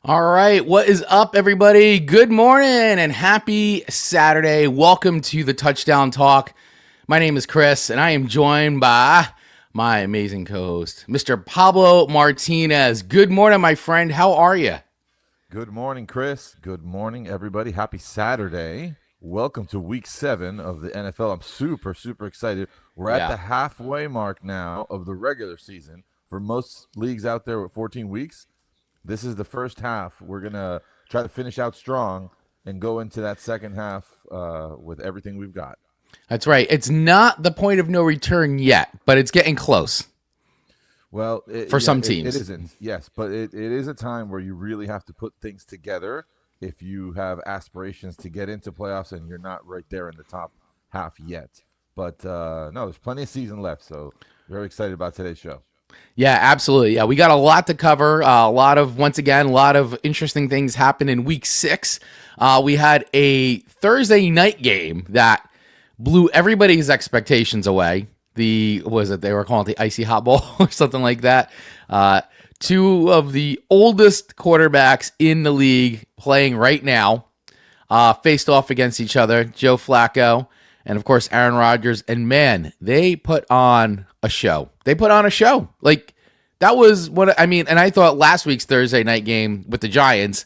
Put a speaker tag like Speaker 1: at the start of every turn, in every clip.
Speaker 1: All right, what is up, everybody? Good morning and happy Saturday. Welcome to the Touchdown Talk. My name is Chris, and I am joined by my amazing co-host, Mr. Pablo Martinez. Good morning, my friend. How are you?
Speaker 2: Good morning, Chris. Good morning, everybody. Happy Saturday. Welcome to week 7 of the NFL. I'm super excited. We're at
Speaker 1: Yeah,
Speaker 2: the halfway mark now of the regular season. For most leagues out there with 14 weeks, this is the first half. We're going to try to finish out strong and go into that second half with everything we've got.
Speaker 1: that's right. It's not the point of no return yet, but it's getting close
Speaker 2: Well,
Speaker 1: for some
Speaker 2: it
Speaker 1: teams.
Speaker 2: isn't, yes, but it is a time where you really have to put things together if you have aspirations to get into playoffs and you're not right there in the top half yet. But no, there's plenty of season left, so very excited about today's show.
Speaker 1: Yeah, absolutely. Yeah, we got a lot to cover. Once again, a lot of interesting things happened in week 6. We had a Thursday night game that blew everybody's expectations away. They were calling it the icy hot bowl or something like that. Two of the oldest quarterbacks in the league playing right now faced off against each other. Joe Flacco and, of course, Aaron Rodgers. And man, they put on a show. They put on a show. Like, that was what I mean. And I thought last week's Thursday night game with the Giants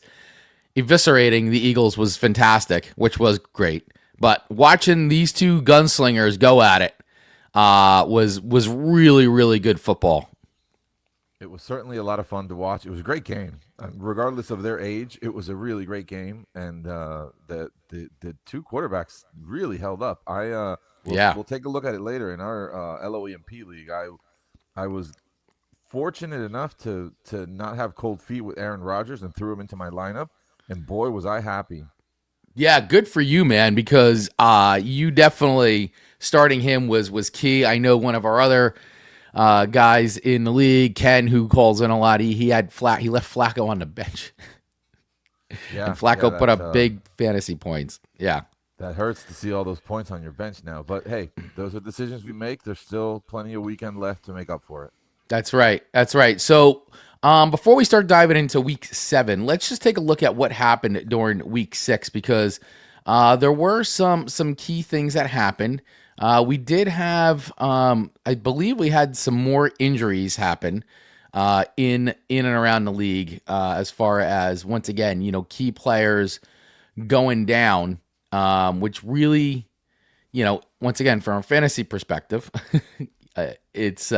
Speaker 1: eviscerating the Eagles was fantastic, which was great. But watching these two gunslingers go at it was really good football.
Speaker 2: It was certainly a lot of fun to watch. It was a great game, regardless of their age. It was a really great game, and the two quarterbacks really held up.
Speaker 1: Yeah.
Speaker 2: We'll take a look at it later in our LOEMP league. I was fortunate enough to not have cold feet with Aaron Rodgers and threw him into my lineup, and boy was I happy.
Speaker 1: Yeah, good for you, man, because you definitely starting him was key. I know one of our other guys in the league, Ken, who calls in a lot. He left Flacco on the bench, and
Speaker 2: Yeah,
Speaker 1: Flacco put up big fantasy points. Yeah,
Speaker 2: that hurts to see all those points on your bench now. But hey, those are decisions we make. There's still plenty of weekend left to make up for it.
Speaker 1: that's right. That's right. So, before we start diving into week 7, let's just take a look at what happened during week 6 because there were some key things that happened. We did have, I believe, we had some more injuries happen in and around the league as far as once again, key players going down, which really, once again, from a fantasy perspective, it's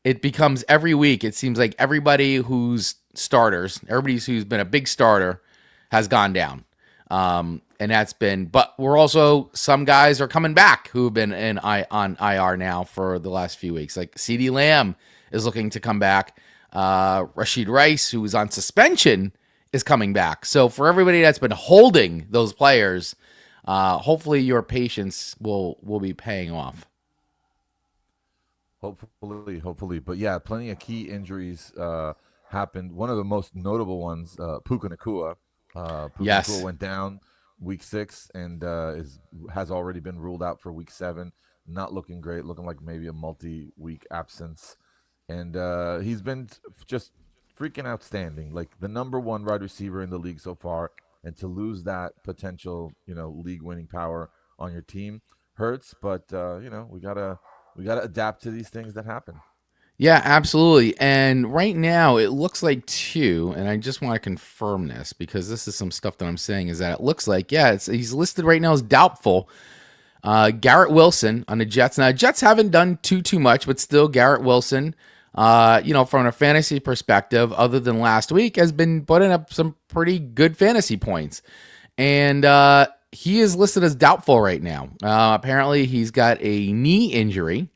Speaker 1: it becomes every week. It seems like everybody who's been a big starter has gone down. And that's been, but we're also, some guys are coming back who've been on IR now for the last few weeks. Like CeeDee Lamb is looking to come back. Rashid Rice, who was on suspension, is coming back. So for everybody that's been holding those players, hopefully your patience will be paying off.
Speaker 2: Hopefully. But yeah, plenty of key injuries happened. One of the most notable ones, Puka Nakua. Puka Nakua
Speaker 1: Yes.
Speaker 2: went down week 6 and has already been ruled out for week 7. Not looking great, looking like maybe a multi-week absence. And he's been just freaking outstanding, like the number 1 wide receiver in the league so far. And to lose that potential, league-winning power on your team hurts. But we gotta adapt to these things that happen.
Speaker 1: Yeah, absolutely. And right now, it looks like two, and I just want to confirm this because this is some stuff that I'm saying is that it looks like, yeah, he's listed right now as doubtful. Garrett Wilson on the Jets. Now, Jets haven't done too much, but still, Garrett Wilson, from a fantasy perspective, other than last week, has been putting up some pretty good fantasy points. And he is listed as doubtful right now. Apparently, he's got a knee injury.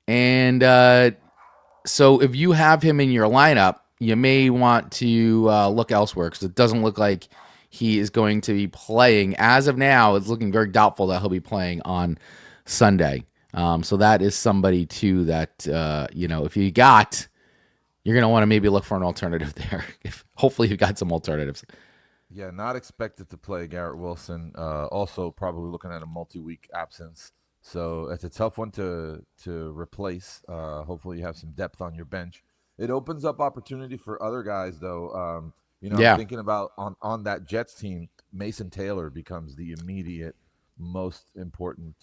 Speaker 1: And so if you have him in your lineup, you may want to look elsewhere because it doesn't look like he is going to be playing. As of now, it's looking very doubtful that he'll be playing on Sunday. So that is somebody, too, that, if you got, you're going to want to maybe look for an alternative there. Hopefully you've got some alternatives.
Speaker 2: Yeah, not expected to play Garrett Wilson. Also, probably looking at a multi-week absence. So it's a tough one to replace. Hopefully, you have some depth on your bench. It opens up opportunity for other guys, though. I'm
Speaker 1: Yeah.
Speaker 2: thinking about on that Jets team, Mason Taylor becomes the immediate most important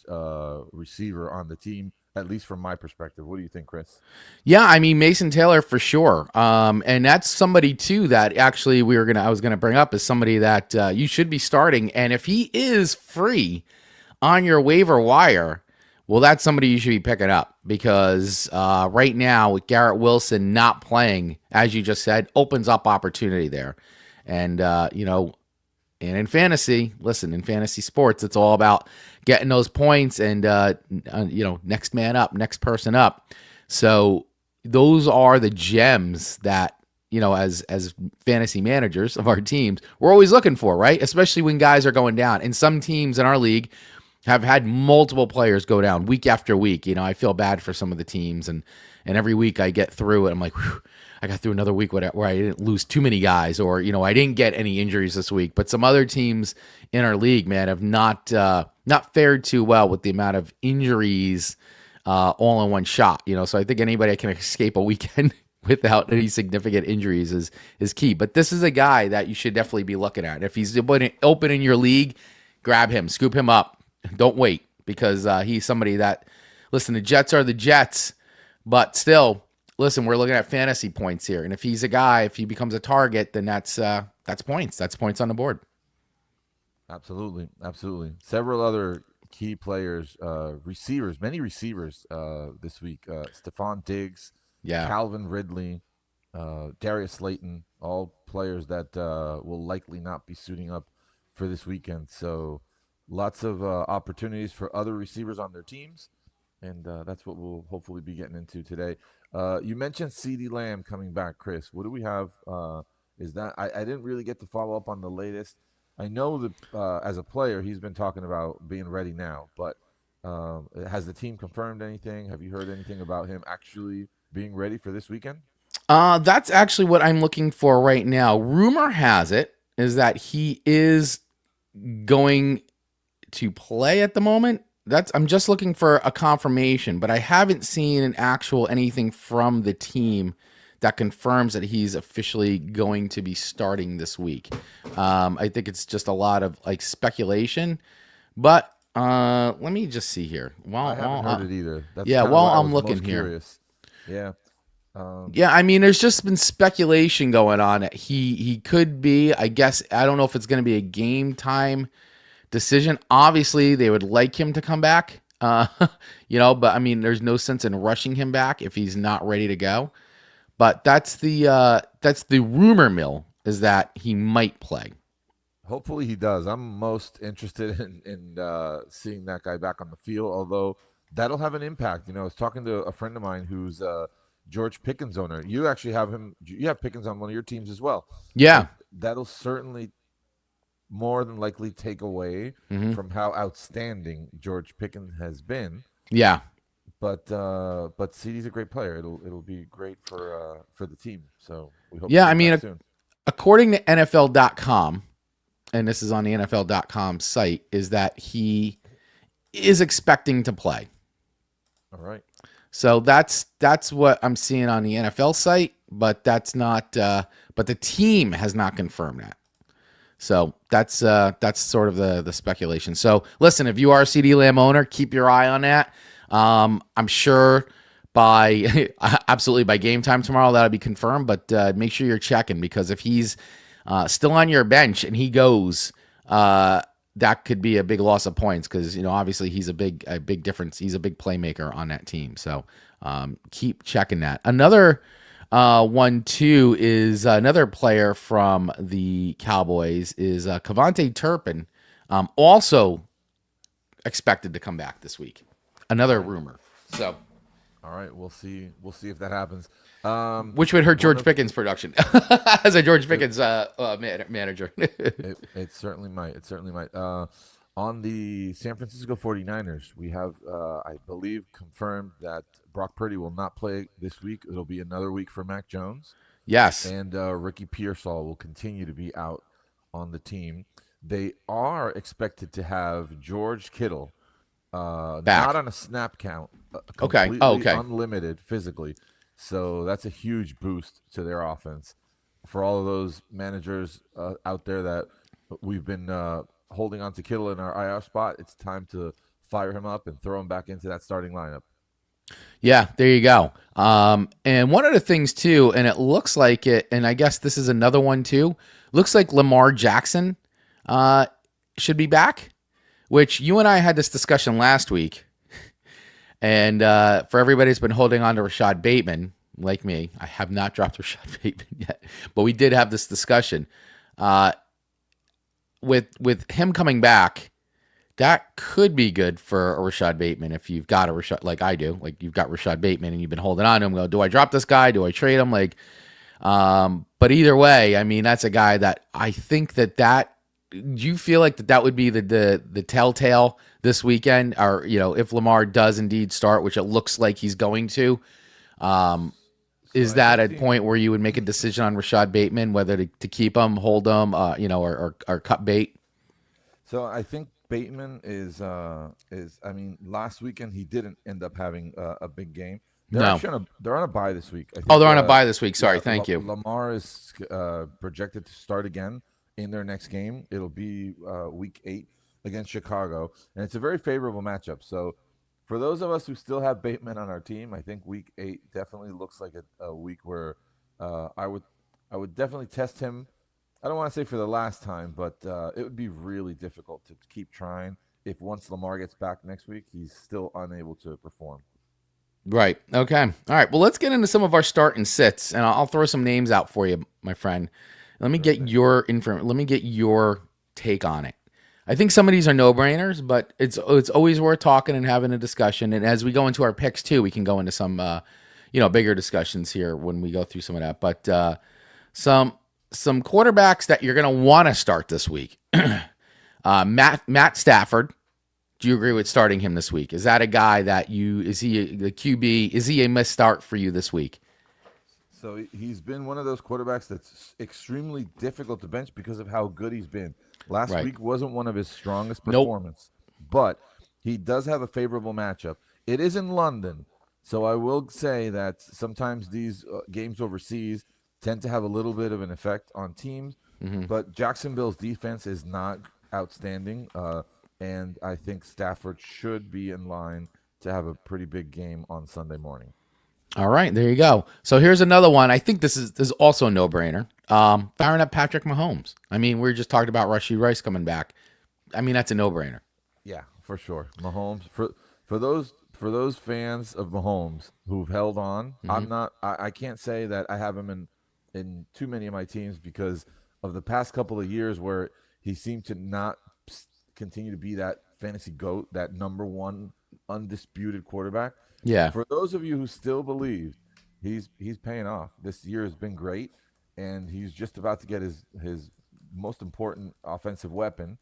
Speaker 2: receiver on the team, at least from my perspective. What do you think, Chris?
Speaker 1: Yeah, I mean Mason Taylor for sure. And that's somebody too that actually I was gonna bring up as somebody that you should be starting. And if he is free on your waiver wire, well, that's somebody you should be picking up because right now with Garrett Wilson not playing, as you just said, opens up opportunity there. And and in fantasy, listen, in fantasy sports, it's all about getting those points and next man up, next person up. So those are the gems that as fantasy managers of our teams, we're always looking for, right? Especially when guys are going down. And some teams in our league have had multiple players go down week after week. I feel bad for some of the teams, and every week I get through it, I'm like, whew, I got through another week where I didn't lose too many guys, or I didn't get any injuries this week. But some other teams in our league, man, have not fared too well with the amount of injuries all in one shot. So I think anybody that can escape a weekend without any significant injuries is key. But this is a guy that you should definitely be looking at. If he's open in your league, grab him, scoop him up. Don't wait because he's somebody that, listen, the Jets are the Jets, but still, listen, we're looking at fantasy points here. And if he's a guy, if he becomes a target, then that's points. That's points on the board.
Speaker 2: Absolutely, absolutely. Several other key players, receivers, many receivers this week. Stephon Diggs,
Speaker 1: Yeah.
Speaker 2: Calvin Ridley, Darius Slayton, all players that will likely not be suiting up for this weekend. So lots of opportunities for other receivers on their teams, and that's what we'll hopefully be getting into today. You mentioned CeeDee Lamb coming back, Chris. What do we have? Is that I didn't really get to follow up on the latest. I know that as a player, he's been talking about being ready now, but has the team confirmed anything? Have you heard anything about him actually being ready for this weekend?
Speaker 1: That's actually what I'm looking for right now. Rumor has it is that he is going to play at the moment. I'm just looking for a confirmation, but I haven't seen an actual anything from the team that confirms that he's officially going to be starting this week. I think it's just a lot of like speculation, but let me just see here.
Speaker 2: I haven't heard it either. That's
Speaker 1: yeah,
Speaker 2: kind of
Speaker 1: while
Speaker 2: why I
Speaker 1: I'm
Speaker 2: was
Speaker 1: looking
Speaker 2: most
Speaker 1: here.
Speaker 2: curious. Yeah.
Speaker 1: Yeah, I mean, there's just been speculation going on. He could be. I guess I don't know if it's going to be a game time decision. Obviously, they would like him to come back. But I mean, there's no sense in rushing him back if he's not ready to go. But that's the rumor mill is that he might play.
Speaker 2: Hopefully he does. I'm most interested in seeing that guy back on the field, although that'll have an impact. I was talking to a friend of mine who's George Pickens owner. You actually have him. You have Pickens on one of your teams as well.
Speaker 1: Yeah.
Speaker 2: So that'll certainly more than likely take away from how outstanding George Pickens has been.
Speaker 1: Yeah.
Speaker 2: But CeeDee's a great player. It'll be great for the team. So we hope.
Speaker 1: Yeah,
Speaker 2: to
Speaker 1: I mean,
Speaker 2: soon.
Speaker 1: according to NFL.com, and this is on the NFL.com site, is that he is expecting to play.
Speaker 2: All right.
Speaker 1: So that's what I'm seeing on the NFL site, but that's not. But the team has not confirmed that. So that's sort of the speculation. So listen, if you are a CeeDee Lamb owner, keep your eye on that. I'm sure absolutely by game time tomorrow that'll be confirmed. But make sure you're checking because if he's still on your bench and he goes, that could be a big loss of points because obviously he's a big difference. He's a big playmaker on that team. So keep checking that. Another one too is another player from the Cowboys is Kevontae Turpin, also expected to come back this week. Another rumor. So,
Speaker 2: all right, we'll see. We'll see if that happens.
Speaker 1: Which would hurt George Pickens' production as a George Pickens manager.
Speaker 2: It certainly might. It certainly might. On the San Francisco 49ers, we have, I believe, confirmed that Brock Purdy will not play this week. It'll be another week for Mac Jones.
Speaker 1: Yes.
Speaker 2: And Ricky Pearsall will continue to be out on the team. They are expected to have George Kittle not on a snap count. Completely
Speaker 1: Okay.
Speaker 2: unlimited physically. So that's a huge boost to their offense. for all of those managers out there that we've been holding on to Kittle in our IR spot, it's time to fire him up and throw him back into that starting lineup.
Speaker 1: Yeah, there you go. And one of the things too, and it looks like it, and I guess this is another one too. Looks like Lamar Jackson should be back, which you and I had this discussion last week. And for everybody who's been holding on to Rashad Bateman, like me, I have not dropped Rashad Bateman yet, but we did have this discussion. With him coming back, that could be good for a Rashad Bateman if you've got a Rashad, like I do, like you've got Rashad Bateman and you've been holding on to him. Go, do I drop this guy? Do I trade him? But either way, I mean, that's a guy that I think that. Do you feel like that would be the telltale this weekend, or if Lamar does indeed start, which it looks like he's going to? Is that a point where you would make a decision on Rashad Bateman, whether to keep him, hold him, or cut bait?
Speaker 2: So I think Bateman is. I mean, last weekend he didn't end up having a big game. They're on a bye this week. I think,
Speaker 1: they're on a bye this week. Sorry, thank you.
Speaker 2: Lamar is projected to start again in their next game. It'll be week 8 against Chicago, and it's a very favorable matchup. So for those of us who still have Bateman on our team, I think week 8 definitely looks like a week where I would definitely test him. I don't want to say for the last time, but it would be really difficult to keep trying if once Lamar gets back next week, he's still unable to perform.
Speaker 1: Right. Okay. All right. Well, let's get into some of our start and sits, and I'll throw some names out for you, my friend. Let me get your Let me get your take on it. I think some of these are no-brainers, but it's always worth talking and having a discussion. And as we go into our picks too, we can go into some bigger discussions here when we go through some of that. But some quarterbacks that you're going to want to start this week. Matt Stafford. Do you agree with starting him this week? Is that a guy that is he the QB? Is he a must start for you this week?
Speaker 2: So he's been one of those quarterbacks that's extremely difficult to bench because of how good he's been. Last week wasn't one of his strongest performances, but he does have a favorable matchup. It is in London, so I will say that sometimes these games overseas tend to have a little bit of an effect on teams, but Jacksonville's defense is not outstanding, and I think Stafford should be in line to have a pretty big game on Sunday morning.
Speaker 1: All right, there you go. So here's another one. I think this is also a no-brainer. Firing up Patrick Mahomes. I mean, we just talked about Rashee Rice coming back. I mean, that's a no-brainer.
Speaker 2: Yeah, for sure. Mahomes for those fans of Mahomes who've held on. I can't say that I have him in too many of my teams because of the past couple of years where he seemed to not continue to be that fantasy GOAT, that number one undisputed quarterback.
Speaker 1: Yeah.
Speaker 2: For those of you who still believe, he's paying off. This year has been great, and he's just about to get his most important offensive weapon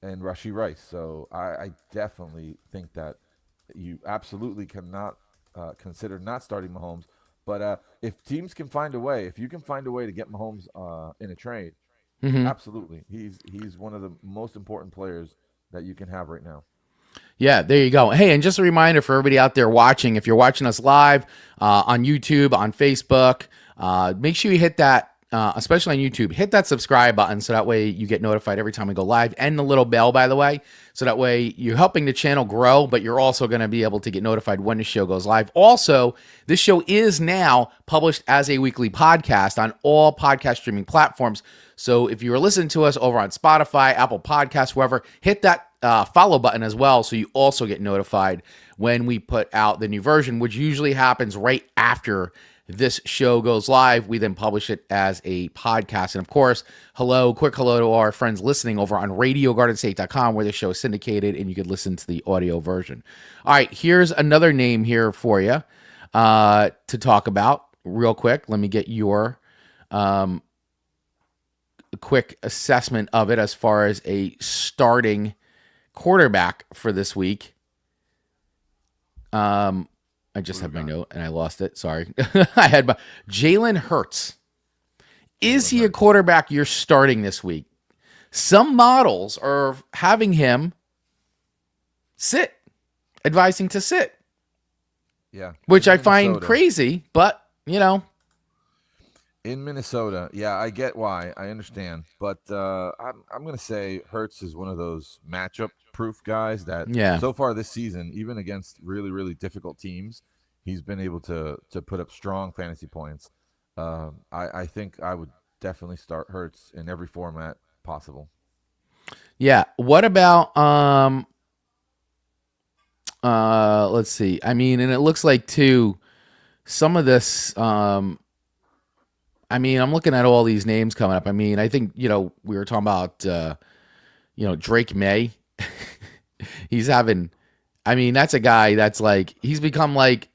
Speaker 2: in Rashee Rice. So I definitely think that you absolutely cannot consider not starting Mahomes. But if teams can find a way, if you can find a way to get Mahomes in a trade, absolutely. He's one of the most important players that you can have right now.
Speaker 1: Yeah, there you go. Hey, and just a reminder for everybody out there watching, if you're watching us live on YouTube, on Facebook, make sure you hit that, especially on YouTube, hit that subscribe button so that way you get notified every time we go live, and the little bell, by the way, so that way you're helping the channel grow, but you're also going to be able to get notified when the show goes live. Also, this show is now published as a weekly podcast on all podcast streaming platforms. So if you are listening to us over on Spotify, Apple Podcasts, wherever, hit that follow button as well, so you also get notified when we put out the new version, which usually happens right after this show goes live. We then publish it as a podcast. And of course, quick hello to our friends listening over on RadioGardenState.com, where the show is syndicated and you can listen to the audio version. All right, here's another name here for you to talk about real quick. Let me get your quick assessment of it as far as a starting quarterback for this week. I just had my note and I lost it. Sorry. I had my Jalen Hurts. Is he a quarterback you're starting this week? Some models are having him sit, advising to sit.
Speaker 2: Yeah.
Speaker 1: Which I find crazy, but
Speaker 2: In Minnesota, yeah, I get why. I understand, but I'm gonna say Hertz is one of those matchup proof guys that
Speaker 1: Yeah.
Speaker 2: so far this season, even against really difficult teams, he's been able to put up strong fantasy points. I think I would definitely start Hertz in every format possible.
Speaker 1: Yeah. What about let's see. I mean, and it looks like too some of this I mean, I'm looking at all these names coming up. I mean, I think, we were talking about Drake May. He's having I mean, that's a guy that's like he's become like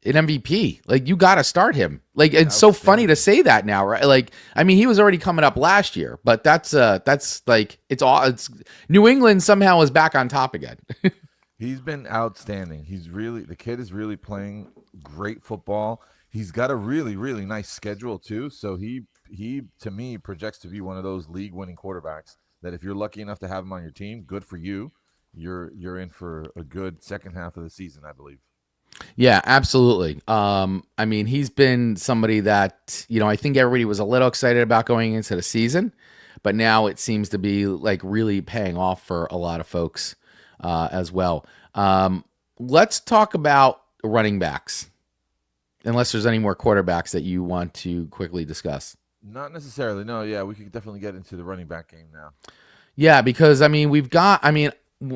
Speaker 1: an MVP. Like you got to start him. Like it's so funny to
Speaker 2: Outstanding.
Speaker 1: say that now, right? Like I mean, he was already coming up last year, but that's like it's all it's New England somehow is back on top again.
Speaker 2: He's been outstanding. The kid is really playing great football. He's got a really nice schedule too. So he to me projects to be one of those league winning quarterbacks that if you're lucky enough to have him on your team, good for you. You're in for a good second half of the season, I believe.
Speaker 1: Yeah, absolutely. I mean, he's been somebody that, I think everybody was a little excited about going into the season, but now it seems to be like really paying off for a lot of folks as well. Let's talk about running backs, unless there's any more quarterbacks that you want to quickly discuss.
Speaker 2: Not necessarily. No, yeah, we could definitely get into the running back game now.
Speaker 1: Yeah, because I mean,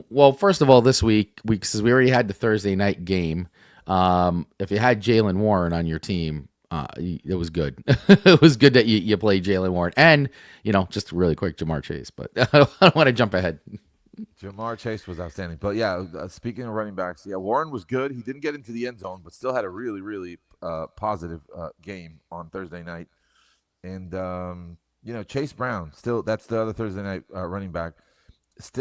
Speaker 1: well, first of all, this week, because we already had the Thursday night game. If you had Jalen Warren on your team, it was good. It was good that you played Jalen Warren, and just really quick, Jamar Chase. But I don't want to jump ahead.
Speaker 2: Jamar Chase was outstanding. But yeah, speaking of running backs, yeah, Warren was good. He didn't get into the end zone, but still had a really positive game on Thursday night. And Chase Brown, still that's the other Thursday night running back.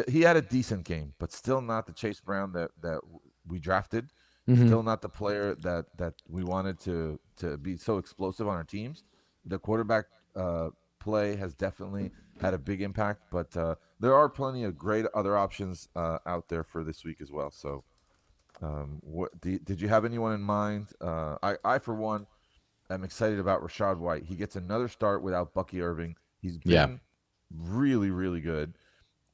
Speaker 2: He had a decent game, but still not the Chase Brown that we drafted.
Speaker 1: Hmm.
Speaker 2: Still not the player that we wanted to be so explosive on our teams. The quarterback play has definitely had a big impact, but there are plenty of great other options out there for this week as well. So, did you have anyone in mind? I for one am excited about Rashad White. He gets another start without Bucky Irving. He's
Speaker 1: Yeah,
Speaker 2: been really good,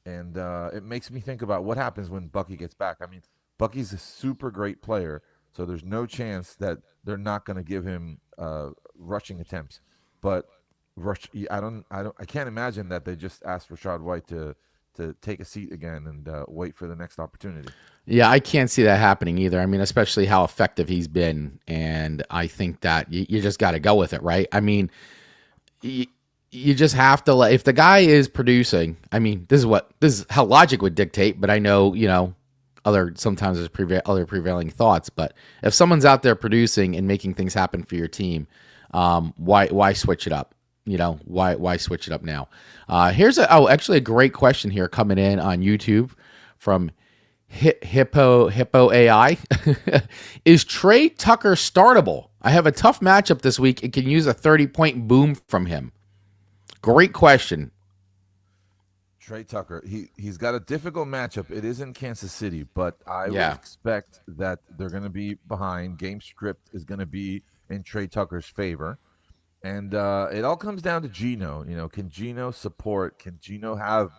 Speaker 2: and it makes me think about what happens when Bucky gets back. I mean, Bucky's a super great player, so there's no chance that they're not going to give him rushing attempts. But I can't imagine that they just asked Rashad White to take a seat again and wait for the next opportunity.
Speaker 1: yeah, I can't see that happening either. I mean, especially how effective he's been, and I think that you just got to go with it, right? I mean, you, you just have to let if the guy is producing. I mean, this is how logic would dictate, but I know other sometimes there's other prevailing thoughts. But if someone's out there producing and making things happen for your team, why switch it up? Why switch it up now? Here's actually a great question here coming in on YouTube from Hippo AI. Is Trey Tucker startable? I have a tough matchup this week and can use a 30-point boom from him. Great question.
Speaker 2: Trey Tucker, he's got a difficult matchup. It is in Kansas City, but I would
Speaker 1: Yeah.
Speaker 2: expect that they're going to be behind. Game script is going to be in Trey Tucker's favor, and it all comes down to Geno. Can Geno support? Can Geno have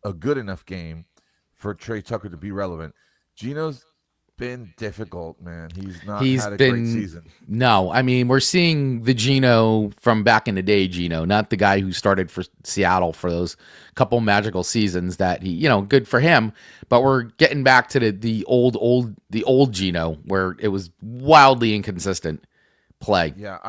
Speaker 2: a good enough game for Trey Tucker to be relevant? Geno's been difficult, man. He's not
Speaker 1: He's
Speaker 2: had a great
Speaker 1: been
Speaker 2: season.
Speaker 1: no. I mean, we're seeing the Geno from back in the day, Geno, not the guy who started for Seattle for those couple magical seasons that good for him. But we're getting back to the old Geno where it was wildly inconsistent play.
Speaker 2: Yeah,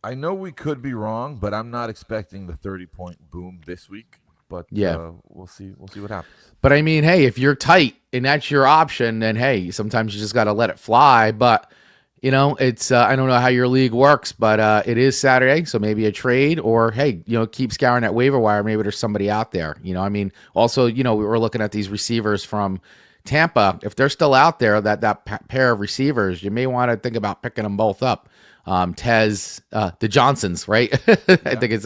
Speaker 2: I know we could be wrong, but I'm not expecting the 30-point boom this week. But
Speaker 1: Yeah.
Speaker 2: we'll see. We'll see what happens.
Speaker 1: But I mean, hey, if you're tight and that's your option, then hey, sometimes you just got to let it fly. But it's I don't know how your league works, but it is Saturday, so maybe a trade or hey, keep scouring that waiver wire. Maybe there's somebody out there. I mean, also, we were looking at these receivers from Tampa. If they're still out there, that pair of receivers, you may want to think about picking them both up. The Johnsons, right? I
Speaker 2: Yeah.
Speaker 1: think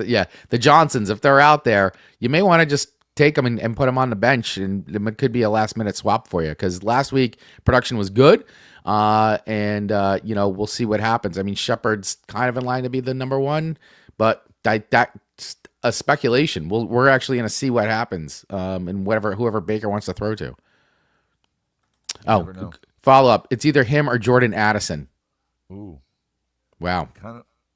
Speaker 1: the Johnsons. If they're out there, you may want to just take them and put them on the bench, and it could be a last minute swap for you. Because last week production was good, and we'll see what happens. I mean, Shepard's kind of in line to be the number one, but that's a speculation. We're actually going to see what happens, and whoever Baker wants to throw to.
Speaker 2: You never know.
Speaker 1: Follow up. It's either him or Jordan Addison.
Speaker 2: Ooh,
Speaker 1: Wow.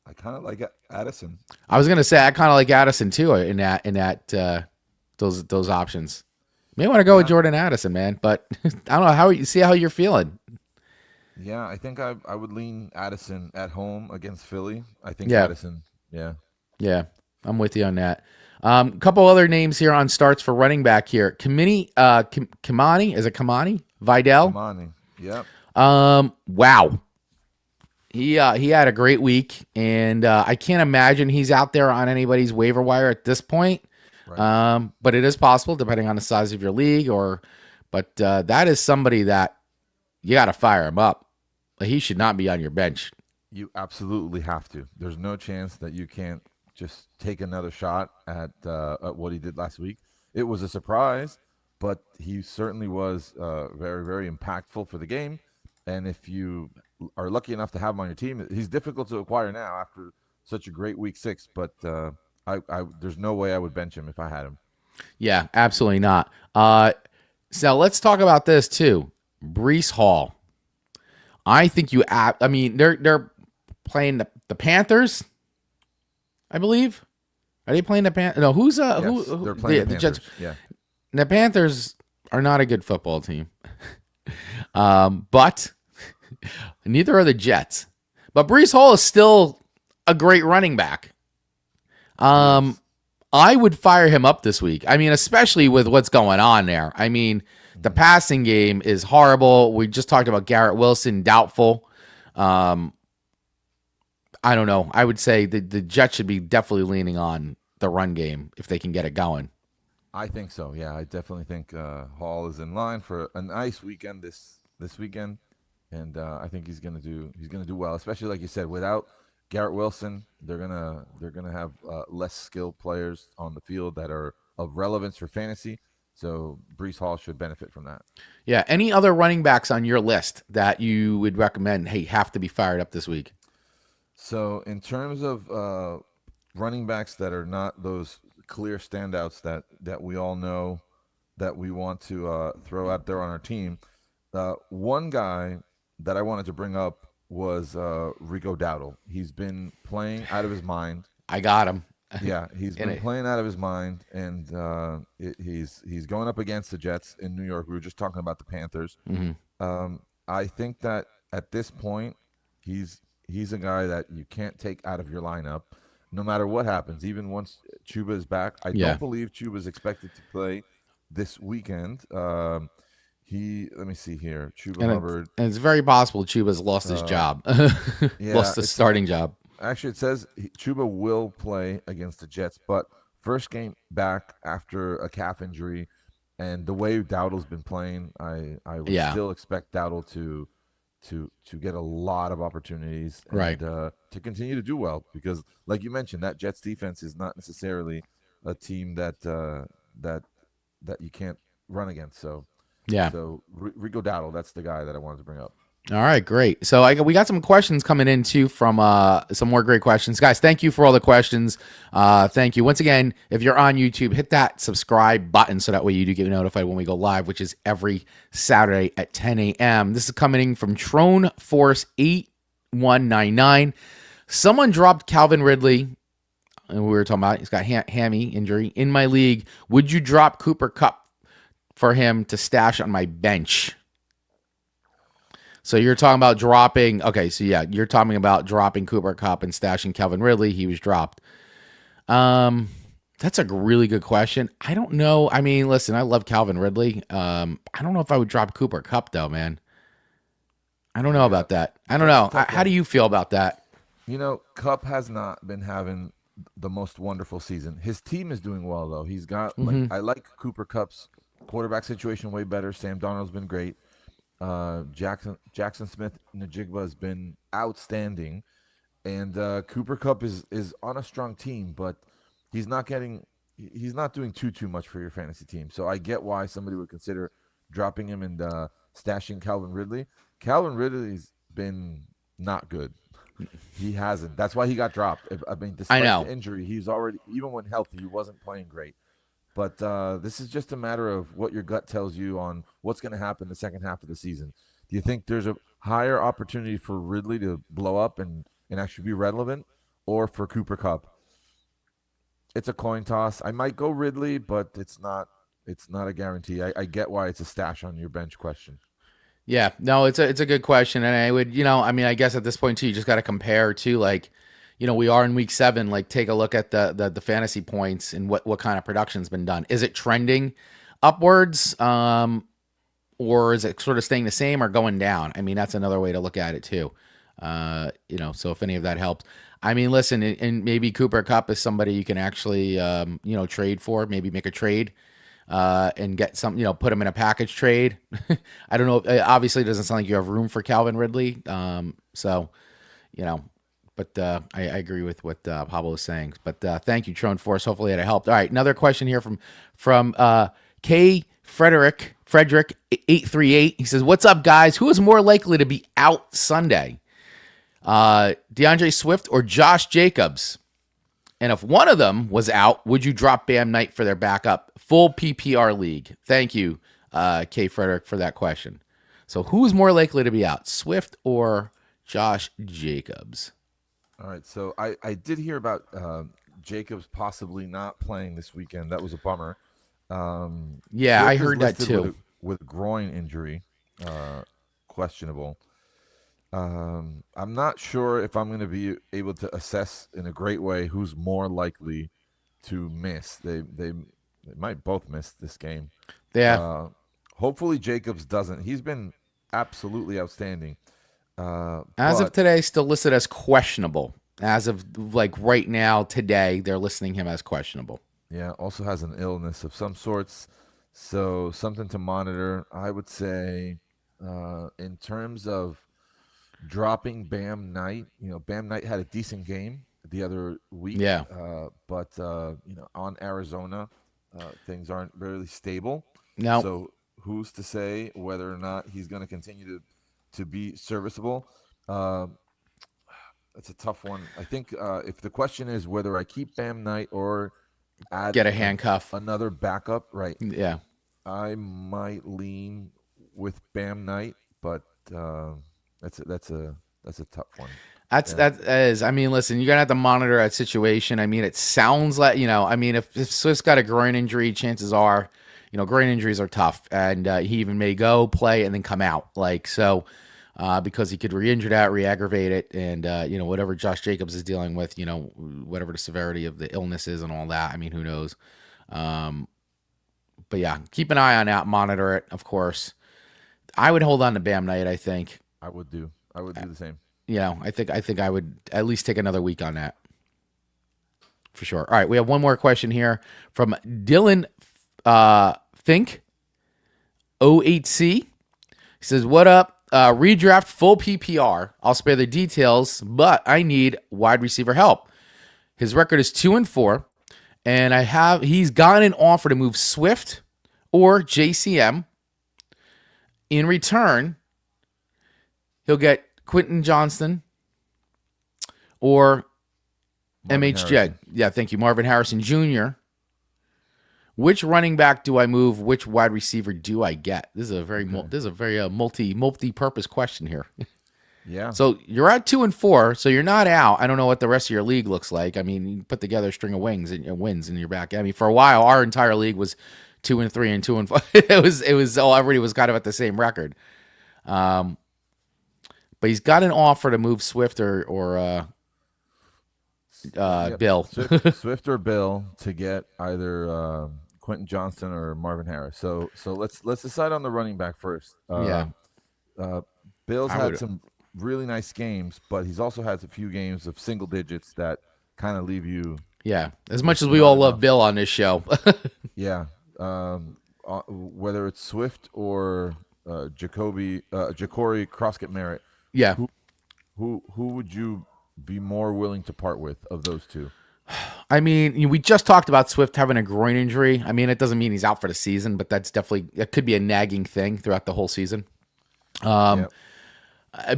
Speaker 2: I kind of like Addison.
Speaker 1: I was going to say I kind of like Addison too those options. May want to go with Jordan Addison, man, but I don't know how you see how you're feeling.
Speaker 2: Yeah, I think I would lean Addison at home against Philly. I think
Speaker 1: Yeah.
Speaker 2: Addison. Yeah.
Speaker 1: Yeah, I'm with you on that. Couple other names here on starts for running back here. Kamani, is it Kamani? Vidal?
Speaker 2: Kamani. Yep.
Speaker 1: Wow. He had a great week, and I can't imagine he's out there on anybody's waiver wire at this point.
Speaker 2: Right.
Speaker 1: But it is possible, depending on the size of your league. But that is somebody that you got to fire him up. He should not be on your bench.
Speaker 2: You absolutely have to. There's no chance that you can't just take another shot at what he did last week. It was a surprise, but he certainly was very, very impactful for the game. And if you are lucky enough to have him on your team, he's difficult to acquire now after such a great week 6. But there's no way I would bench him if I had him.
Speaker 1: Yeah, absolutely not. So let's talk about this too. Breece Hall. I think they're playing the Panthers, I believe. Are they playing the Panthers? No, who's
Speaker 2: Yes,
Speaker 1: who?
Speaker 2: they're playing the Panthers.
Speaker 1: Jets.
Speaker 2: Yeah.
Speaker 1: The Panthers are not a good football team, but neither are the Jets. But Breece Hall is still a great running back. I would fire him up this week. I mean, especially with what's going on there. I mean, the passing game is horrible. We just talked about Garrett Wilson, doubtful. I don't know. I would say the Jets should be definitely leaning on the run game if they can get it going.
Speaker 2: I think so. Yeah, I definitely think Hall is in line for a nice weekend this weekend, and I think he's gonna do well. Especially like you said, without Garrett Wilson, they're gonna have less skilled players on the field that are of relevance for fantasy. So Breece Hall should benefit from that.
Speaker 1: Yeah. Any other running backs on your list that you would recommend? Hey, have to be fired up this week.
Speaker 2: So in terms of running backs that are not those clear standouts that we all know that we want to throw out there on our team, one guy that I wanted to bring up was Rico Dowdle. He's been playing out of his mind.
Speaker 1: I got him.
Speaker 2: Yeah, he's been playing out of his mind, and he's going up against the Jets in New York. We were just talking about the Panthers. I think that at this point, he's a guy that you can't take out of your lineup, no matter what happens. Even once Chuba is back, I don't believe Chuba is expected to play this weekend. Let me see here. Chuba Hubbard.
Speaker 1: And it's very possible Chuba's lost his job. Lost the starting job.
Speaker 2: Actually, it says Chuba will play against the Jets, but first game back after a calf injury, and the way Dowdle's been playing, I would still expect Dowdle to get a lot of opportunities and to continue to do well, because like you mentioned, that Jets defense is not necessarily a team that you can't run against. So Rico Dowdle, that's the guy that I wanted to bring up.
Speaker 1: All right, great. So we got some questions coming in too from some more great questions. Guys, thank you for all the questions. Thank you. Once again, if you're on YouTube, hit that subscribe button so that way you do get notified when we go live, which is every Saturday at 10 a.m. This is coming in from Trone Force 8199. Someone dropped Calvin Ridley, and we were talking about he's got hammy injury in my league. Would you drop Cooper Kupp for him to stash on my bench? So you're talking about dropping. Okay, so yeah, you're talking about dropping Cooper Kupp and stashing Calvin Ridley. He was dropped. That's a really good question. I don't know. I mean, listen, I love Calvin Ridley. I don't know if I would drop Cooper Kupp though, man. I don't know about that. I don't know. How do you feel about that?
Speaker 2: You know, Kupp has not been having the most wonderful season. His team is doing well though. He's got I like Cooper Kupp's quarterback situation way better. Sam Darnold's been great. Jackson Smith Najigba has been outstanding, and Cooper Kupp is on a strong team, but he's not doing too much for your fantasy team. So I get why somebody would consider dropping him and stashing Calvin Ridley. Calvin Ridley's been not good. He hasn't. That's why he got dropped. I mean,
Speaker 1: I
Speaker 2: despite
Speaker 1: know.
Speaker 2: the injury, he's already, even when healthy, he wasn't playing great. But this is just a matter of what your gut tells you on what's going to happen the second half of the season. Do you think there's a higher opportunity for Ridley to blow up and actually be relevant, or for Cooper Cup? It's a coin toss. I might go Ridley, but it's not. It's not a guarantee. I get why it's a stash on your bench question.
Speaker 1: Yeah, no, it's a good question, and I would, I mean, I guess at this point too, you just got to compare to like, we are in week 7. Like, take a look at the fantasy points and what kind of production's been done. Is it trending upwards, or is it sort of staying the same or going down? I mean, that's another way to look at it too. So if any of that helps, I mean, listen, and maybe Cooper Cup is somebody you can actually, trade for. Maybe make a trade and get some, put them in a package trade. I don't know. Obviously, it doesn't sound like you have room for Calvin Ridley. So, you know, but I agree with what Pablo is saying. But thank you, Tron Force. Hopefully that helped. All right, another question here from K Frederick 838. He says, "What's up, guys? Who is more likely to be out Sunday? DeAndre Swift or Josh Jacobs? And if one of them was out, would you drop Bam Knight for their backup? Full PPR league." Thank you, K. Frederick, for that question. So who's more likely to be out, Swift or Josh Jacobs?
Speaker 2: All right. So I did hear about Jacobs possibly not playing this weekend. That was a bummer.
Speaker 1: Yeah,
Speaker 2: Swift
Speaker 1: I
Speaker 2: is
Speaker 1: heard that
Speaker 2: listed
Speaker 1: too.
Speaker 2: with groin injury, questionable. I'm not sure if I'm going to be able to assess in a great way who's more likely to miss. They might both miss this game.
Speaker 1: Yeah.
Speaker 2: Hopefully Jacobs doesn't. He's been absolutely outstanding.
Speaker 1: As of
Speaker 2: But
Speaker 1: today, still listed as questionable. As of like right now, today, they're listing him as questionable.
Speaker 2: yeah, also has an illness of some sorts. So something to monitor. I would say, in terms of dropping Bam Knight, Bam Knight had a decent game the other week.
Speaker 1: Yeah.
Speaker 2: But on Arizona, things aren't really stable.
Speaker 1: No.
Speaker 2: So who's to say whether or not he's going to continue to be serviceable? That's a tough one. I think if the question is whether I keep Bam Knight or add
Speaker 1: Get a handcuff.
Speaker 2: another backup, right?
Speaker 1: Yeah.
Speaker 2: I might lean with Bam Knight, but that's a tough one.
Speaker 1: That is. I mean, listen, you're gonna have to monitor that situation. I mean, it sounds like I mean, if Swift's got a groin injury, chances are, groin injuries are tough, and he even may go play and then come out. Like so, because he could re-injure that, re-aggravate it, and whatever Josh Jacobs is dealing with, whatever the severity of the illness is and all that. I mean, who knows? But yeah, keep an eye on that. Monitor it, of course. I would hold on to Bam Knight. I think.
Speaker 2: I would do the same.
Speaker 1: I think I would at least take another week on that for sure. All right, we have one more question here from Dylan Fink 08C. He says, "What up? Redraft full PPR. I'll spare the details, but I need wide receiver help. His record is 2-4, and he's gotten an offer to move Swift or JCM. In return, he'll get Quentin Johnston or
Speaker 2: Marvin
Speaker 1: MHJ.
Speaker 2: Harrison.
Speaker 1: Yeah, thank you. Marvin Harrison Jr. Which running back do I move? Which wide receiver do I get?" This is a very multi-purpose question here.
Speaker 2: Yeah.
Speaker 1: So you're at 2-4, so you're not out. I don't know what the rest of your league looks like. I mean, you put together a string of wins in your back. I mean, for a while, our entire league was 2-3 and 2-5. It was everybody was kind of at the same record. But he's got an offer to move Swift or Bill.
Speaker 2: Swift or Bill to get either Quentin Johnston or Marvin Harris. So let's decide on the running back first. Bill's had some really nice games, but he's also had a few games of single digits that kind of leave you.
Speaker 1: Yeah, as much as we all love Bill on this show.
Speaker 2: Yeah, whether it's Swift or Ja'Cory Croskett Merritt.
Speaker 1: Yeah.
Speaker 2: Who would you be more willing to part with of those two?
Speaker 1: I mean, we just talked about Swift having a groin injury. I mean, it doesn't mean he's out for the season, but that could be a nagging thing throughout the whole season.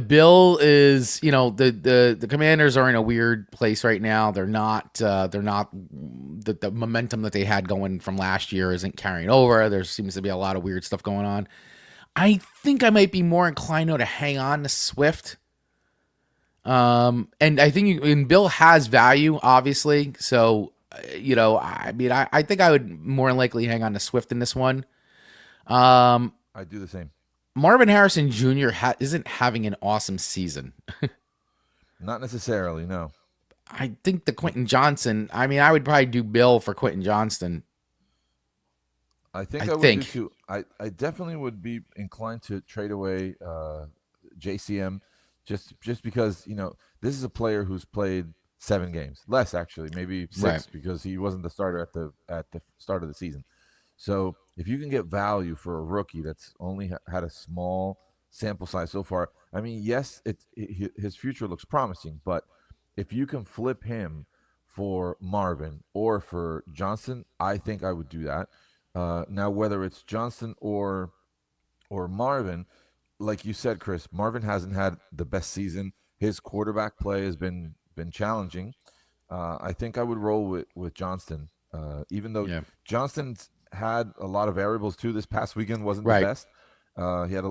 Speaker 1: Bill is, the Commanders are in a weird place right now. They're not the momentum that they had going from last year isn't carrying over. There seems to be a lot of weird stuff going on. I think I might be more inclined though to hang on to Swift. And I think and Bill has value, obviously. So, I mean, I think I would more likely hang on to Swift in this one. Um,
Speaker 2: I do the same.
Speaker 1: Marvin Harrison Jr. Isn't having an awesome season.
Speaker 2: Not necessarily, no.
Speaker 1: I think the Quentin Johnson. I mean, I would probably do Bill for Quentin Johnston.
Speaker 2: I think
Speaker 1: I
Speaker 2: I would do
Speaker 1: think.
Speaker 2: too. I definitely would be inclined to trade away JCM just because this is a player who's played 7 games, less actually, maybe 6
Speaker 1: Right.
Speaker 2: because he wasn't the starter at the start of the season. So if you can get value for a rookie that's only had a small sample size so far, I mean, yes, his future looks promising, but if you can flip him for Marvin or for Johnson, I think I would do that. Now, whether it's Johnson or Marvin, like you said, Chris, Marvin hasn't had the best season. His quarterback play has been challenging. I think I would roll with Johnston, even though
Speaker 1: Yeah.
Speaker 2: Johnston's had a lot of variables too. This past weekend wasn't the
Speaker 1: Right.
Speaker 2: best.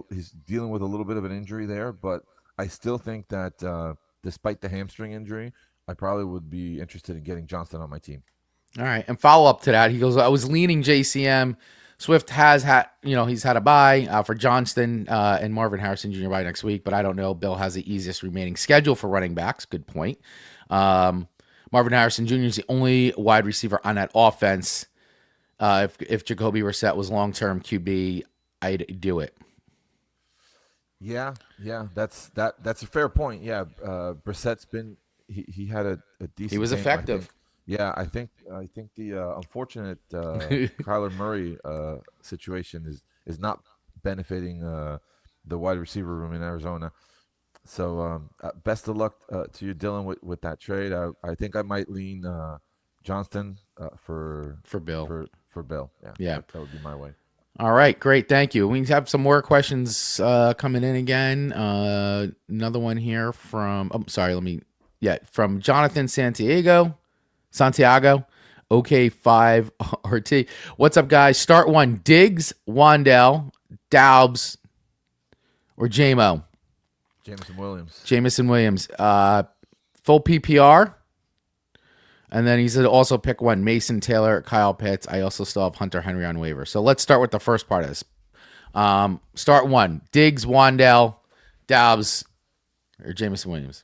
Speaker 2: He's dealing with a little bit of an injury there, but I still think that despite the hamstring injury, I probably would be interested in getting Johnston on my team.
Speaker 1: All right. And follow up to that, he goes, I was leaning JCM. Swift has had, he's had a bye for Johnston and Marvin Harrison Jr. by next week, but I don't know. Bill has the easiest remaining schedule for running backs. Good point. Marvin Harrison Jr. is the only wide receiver on that offense. If Jacoby Brissett was long-term QB, I'd do it.
Speaker 2: Yeah, that's a fair point. Yeah, Brissett's been he had a decent.
Speaker 1: He was
Speaker 2: game,
Speaker 1: effective.
Speaker 2: Yeah, I think the unfortunate Kyler Murray situation is not benefiting the wide receiver room in Arizona. So best of luck to you, Dylan, with that trade. I think I might lean Johnston
Speaker 1: For Bill.
Speaker 2: for Bill. Yeah,
Speaker 1: Yeah.
Speaker 2: that would be my way.
Speaker 1: All right, great. Thank you. We have some more questions coming in again. Another one here from, from Jonathan Santiago, OK5RT. What's up, guys? Start one. Diggs, Wandell, Daubs, or JMO? Jamison Williams. Full PPR. And then he said also pick one. Mason Taylor, Kyle Pitts. I also still have Hunter Henry on waiver. So let's start with the first part of this. Start one. Diggs, Wandell, Dobbs, or Jamison Williams.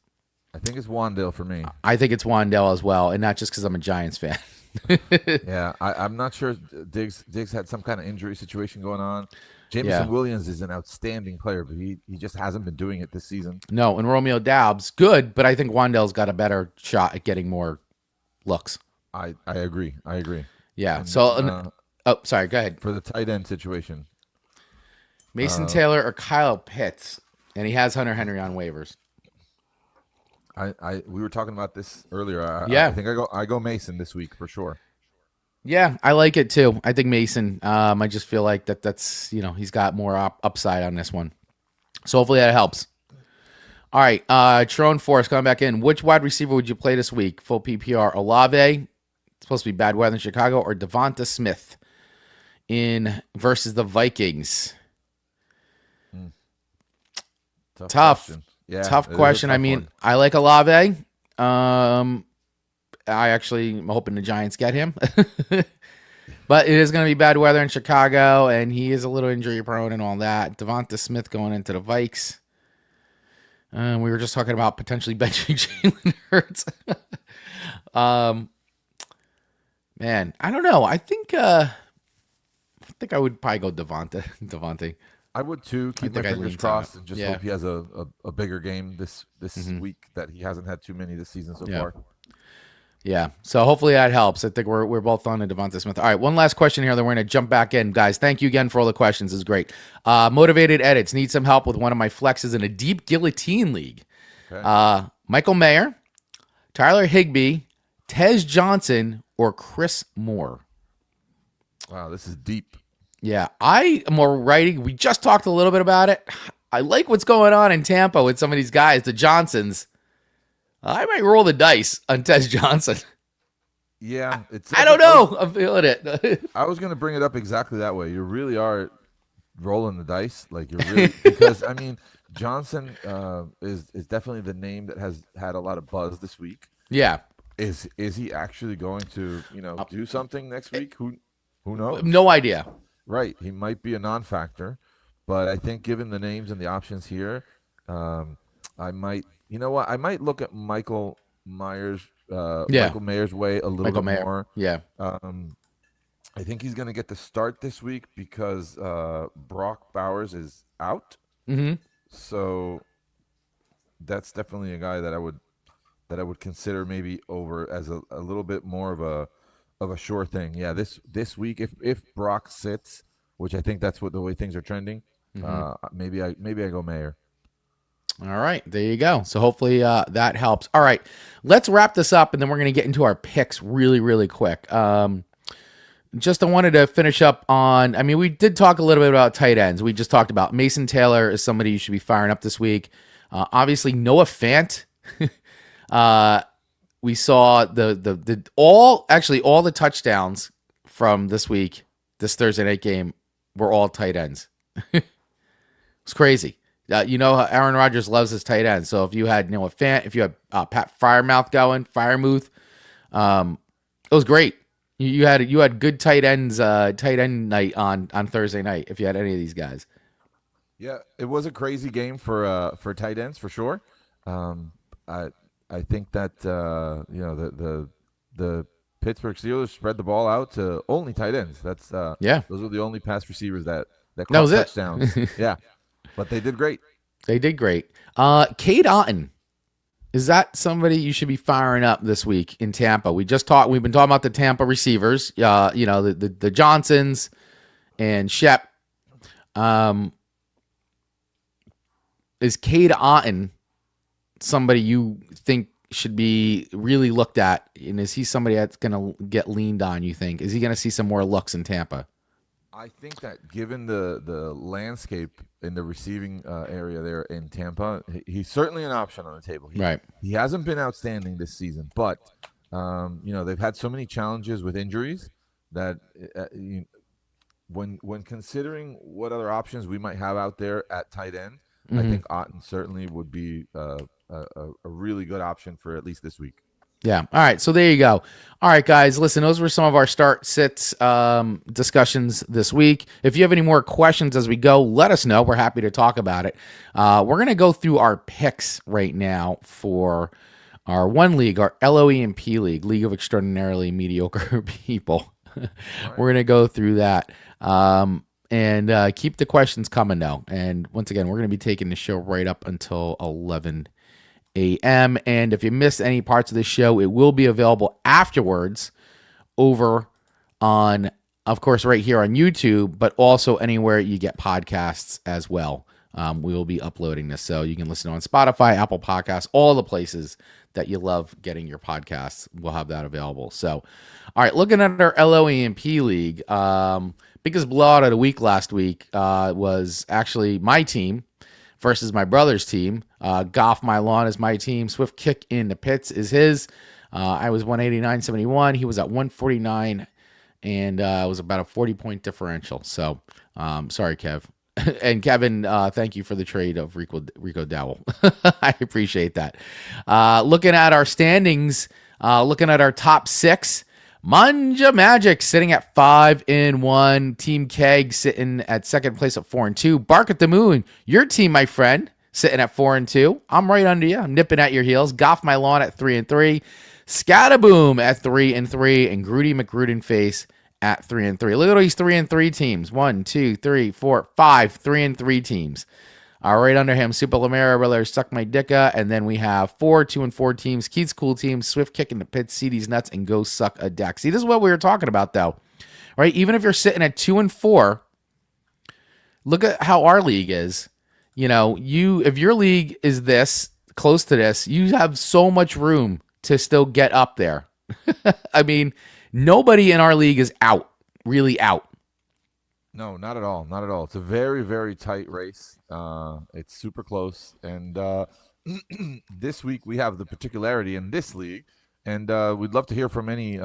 Speaker 2: I think it's Wandale for me.
Speaker 1: I think it's Wandell as well, and not just because I'm a Giants fan.
Speaker 2: Yeah, I'm not sure. Diggs had some kind of injury situation going on. Jameson Williams is an outstanding player, but he just hasn't been doing it this season.
Speaker 1: No, and Romeo Doubs, good, but I think Wandell's got a better shot at getting more looks.
Speaker 2: I agree.
Speaker 1: Yeah.
Speaker 2: And,
Speaker 1: Sorry. Go ahead.
Speaker 2: For the tight end situation,
Speaker 1: Mason Taylor or Kyle Pitts, and he has Hunter Henry on waivers.
Speaker 2: We were talking about this earlier.
Speaker 1: Yeah.
Speaker 2: I think I go Mason this week for sure.
Speaker 1: Yeah, I like it too. I think Mason. I just feel like that's he's got more upside on this one. So hopefully that helps. All right, Tron Forrest coming back in. Which wide receiver would you play this week? Full PPR. Olave, it's supposed to be bad weather in Chicago, or Devonta Smith in versus the Vikings? Tough.
Speaker 2: Question. Yeah,
Speaker 1: tough question. I mean, I like Olave. I actually am hoping the Giants get him. But it is going to be bad weather in Chicago, and he is a little injury prone and all that. Devonta Smith going into the Vikes. We were just talking about potentially benching Jalen Hurts. Man, I don't know. I think I would probably go Devontae.
Speaker 2: I would too. Keep my
Speaker 1: think I'd
Speaker 2: fingers
Speaker 1: lean
Speaker 2: crossed
Speaker 1: to it.
Speaker 2: and just
Speaker 1: Yeah.
Speaker 2: hope he has a bigger game this week that he hasn't had too many this season so far.
Speaker 1: Yeah, so hopefully that helps. I think we're both on to Devonta Smith. All right, one last question here. Then we're going to jump back in, guys. Thank you again for all the questions. It's great. Motivated Edits need some help with one of my flexes in a deep guillotine league.
Speaker 2: Okay.
Speaker 1: Michael Mayer, Tyler Higbee, Tez Johnson, or Chris Moore.
Speaker 2: Wow, this is deep.
Speaker 1: Yeah, I am already. We just talked a little bit about it. I like what's going on in Tampa with some of these guys, the Johnsons. I might roll the dice on Tez Johnson.
Speaker 2: Yeah, it's.
Speaker 1: I don't know. I'm feeling it.
Speaker 2: I was going to bring it up exactly that way. You really are rolling the dice, like you're really because I mean Johnson is definitely the name that has had a lot of buzz this week.
Speaker 1: Yeah.
Speaker 2: Is he actually going to do something next week? Who knows?
Speaker 1: No idea.
Speaker 2: Right, he might be a non-factor, but I think given the names and the options here, I might I might look at Michael Myers. Michael Mayer's way a little bit more.
Speaker 1: Yeah.
Speaker 2: I think he's going to get the start this week because Brock Bowers is out.
Speaker 1: Mm-hmm.
Speaker 2: So that's definitely a guy that I would consider maybe over as a little bit more of a sure thing. Yeah, this week if Brock sits, which I think that's what the way things are trending, maybe I go Mayer.
Speaker 1: All right, there you go. So hopefully that helps. All right, let's wrap this up, and then we're going to get into our picks really, really quick. Just I wanted to finish up on, I mean, we did talk a little bit about tight ends. We just talked about Mason Taylor is somebody you should be firing up this week. Obviously, Noah Fant. We saw all the touchdowns from this week, this Thursday night game, were all tight ends. It's crazy. Aaron Rodgers loves his tight ends. So if you had Noah Fant, if you had Pat Freiermuth, it was great. You had good tight end night on Thursday night if you had any of these guys.
Speaker 2: Yeah, it was a crazy game for tight ends for sure. I think that the Pittsburgh Steelers spread the ball out to only tight ends. That's those are the only pass receivers that caught touchdowns. Yeah, but they did great.
Speaker 1: They did great. Cade Otton. Is that somebody you should be firing up this week in Tampa? We've been talking about the Tampa receivers, the Johnsons and Shep. Is Cade Otton somebody you think should be really looked at? And is he somebody that's going to get leaned on, you think? Is he going to see some more looks in Tampa?
Speaker 2: I think that given the landscape in the receiving area there in Tampa, he's certainly an option on the table. He hasn't been outstanding this season, but they've had so many challenges with injuries that when considering what other options we might have out there at tight end, I think Otton certainly would be a really good option for at least this week.
Speaker 1: Yeah. All right. So there you go. All right, guys. Listen, those were some of our start sits discussions this week. If you have any more questions as we go, let us know. We're happy to talk about it. We're going to go through our picks right now for our one league, our LOEMP League, League of Extraordinarily Mediocre People. Right. We're going to go through that. And keep the questions coming, though. And once again, we're going to be taking the show right up until 11 a.m. And if you missed any parts of the show, it will be available afterwards over on, of course, right here on YouTube, but also anywhere you get podcasts as well. We will be uploading this, so you can listen on Spotify, Apple Podcasts, all the places that you love getting your podcasts. We'll have that available. So, all right, looking at our LOEMP League, biggest blowout of the week last week was actually my team versus my brother's team. Goff My Lawn is my team. Swift Kick in the Pits is his. I was 189.71. He was at 149, and it was about a 40-point differential. So, sorry, Kev. And Kevin, thank you for the trade of Rico Dowell. I appreciate that. Looking at our standings, looking at our top six, Manja Magic sitting at 5-1. Team Keg sitting at second place at 4-2. Bark at the Moon, your team, my friend, sitting at 4-2. I'm right under you. I'm nipping at your heels. Goff My Lawn at 3-3. Scataboom at 3-3. And Grudy McGrudenface at 3-3. Look at all these 3-3 teams. 1, 2, 3, 4, 5 3-3 teams. All right, under him, Super Lamera, Brothers, Suck My Dicka, and then we have 4 2-4 teams, Keith's Cool Team, Swift Kick in the Pits, CD's Nuts, and Go Suck a Deck. See, this is what we were talking about, though, right? Even if you're sitting at 2-4, look at how our league is. If your league is this close to this, you have so much room to still get up there. I mean, nobody in our league is out, really out.
Speaker 2: No, not at all. Not at all. It's a very, very tight race. It's super close. And this week we have the particularity in this league, and we'd love to hear from any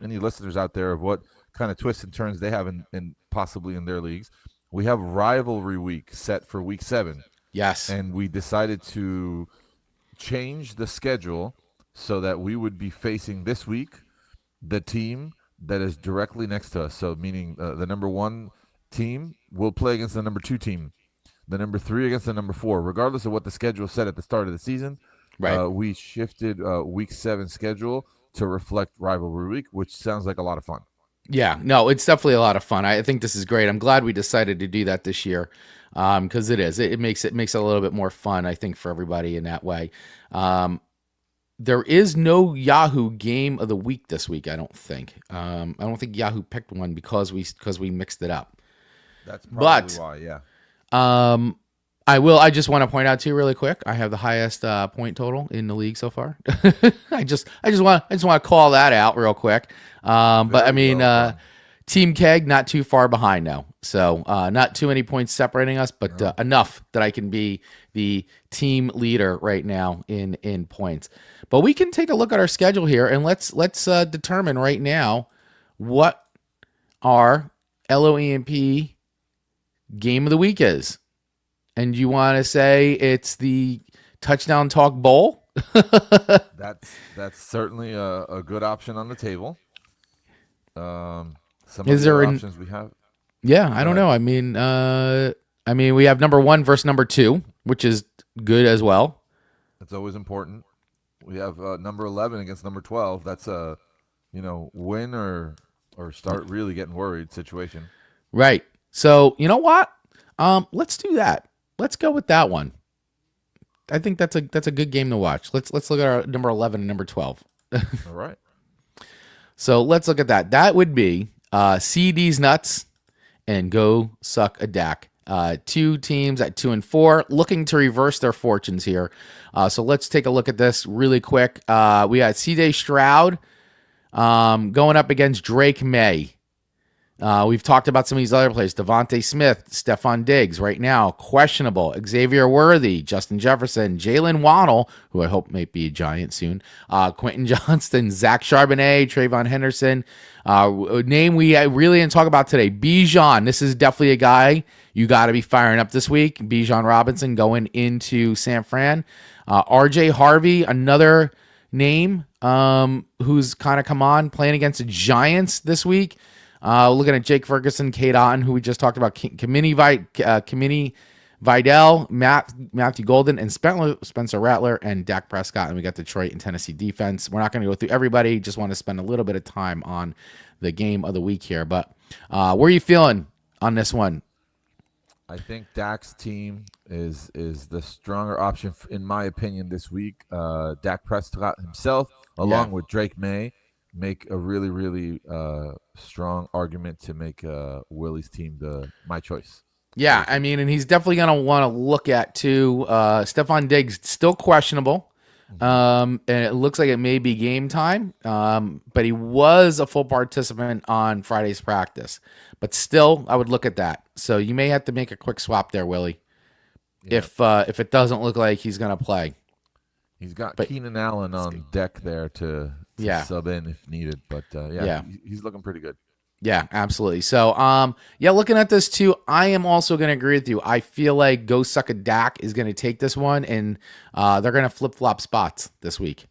Speaker 2: listeners out there of what kind of twists and turns they have in possibly in their leagues. We have rivalry week set for week 7,
Speaker 1: Yes.
Speaker 2: and we decided to change the schedule so that we would be facing this week the team that is directly next to us. So, meaning the number 1 team will play against the number 2 team, the number 3 against the number 4, regardless of what the schedule said at the start of the season.
Speaker 1: Right.
Speaker 2: We shifted week 7 schedule to reflect rivalry week, which sounds like a lot of fun.
Speaker 1: Yeah, no, it's definitely a lot of fun. I think this is great. I'm glad we decided to do that this year, because it makes it a little bit more fun, I think, for everybody in that way. There is no Yahoo game of the week this week. I don't think. I don't think Yahoo picked one because we mixed it up.
Speaker 2: That's probably why. Yeah.
Speaker 1: I just want to point out to you really quick. I have the highest point total in the league so far. I just want to call that out real quick. But I mean, Team Keg not too far behind now, so not too many points separating us, but enough that I can be the team leader right now in points. But we can take a look at our schedule here and let's determine right now what our LOEMP game of the week is. And you want to say it's the Touchdown Talk Bowl?
Speaker 2: That's certainly a good option on the table. Some
Speaker 1: is
Speaker 2: of
Speaker 1: there
Speaker 2: the options we have?
Speaker 1: Yeah, I don't know. I mean, we have number 1 versus number 2, which is good as well.
Speaker 2: That's always important. We have number 11 against number 12. That's a win or start really getting worried situation.
Speaker 1: Right. So you know what? Let's do that. Let's go with that one. I think that's a good game to watch. Let's look at our number 11 and number 12.
Speaker 2: All right.
Speaker 1: So let's look at that. That would be CD's nuts and go suck a Dak. 2 teams at 2 and 4 looking to reverse their fortunes here. So let's take a look at this really quick. We got CJ Stroud going up against Drake May. We've talked about some of these other players. Devontae Smith, Stephon Diggs, right now, questionable. Xavier Worthy, Justin Jefferson, Jalen Waddle, who I hope may be a Giant soon, Quentin Johnston, Zach Charbonnet, Trayvon Henderson. Name we really didn't talk about today, Bijan. This is definitely a guy you got to be firing up this week. Bijan Robinson going into San Fran. RJ Harvey, another name who's kind of come on, playing against the Giants this week. Looking at Jake Ferguson, Kate Otten, who we just talked about, Kamini Vidal, Matthew Golden, and Spencer Rattler, and Dak Prescott. And we got Detroit and Tennessee defense. We're not going to go through everybody. Just want to spend a little bit of time on the game of the week here. But where are you feeling on this one?
Speaker 2: I think Dak's team is the stronger option, in my opinion, this week. Dak Prescott himself, along with Drake May, make a really, really strong argument to make Willie's team my choice.
Speaker 1: Yeah, I mean, and he's definitely going to want to look at, too. Stephon Diggs, still questionable. And it looks like it may be game time. But he was a full participant on Friday's practice. But still, I would look at that. So you may have to make a quick swap there, Willie, if it doesn't look like he's going to play.
Speaker 2: He's got Keenan Allen on deck there to sub in if needed. But, he's looking pretty good.
Speaker 1: Yeah, absolutely. So, looking at this too, I am also going to agree with you. I feel like Go Suck a Dak is going to take this one, and they're going to flip-flop spots this week.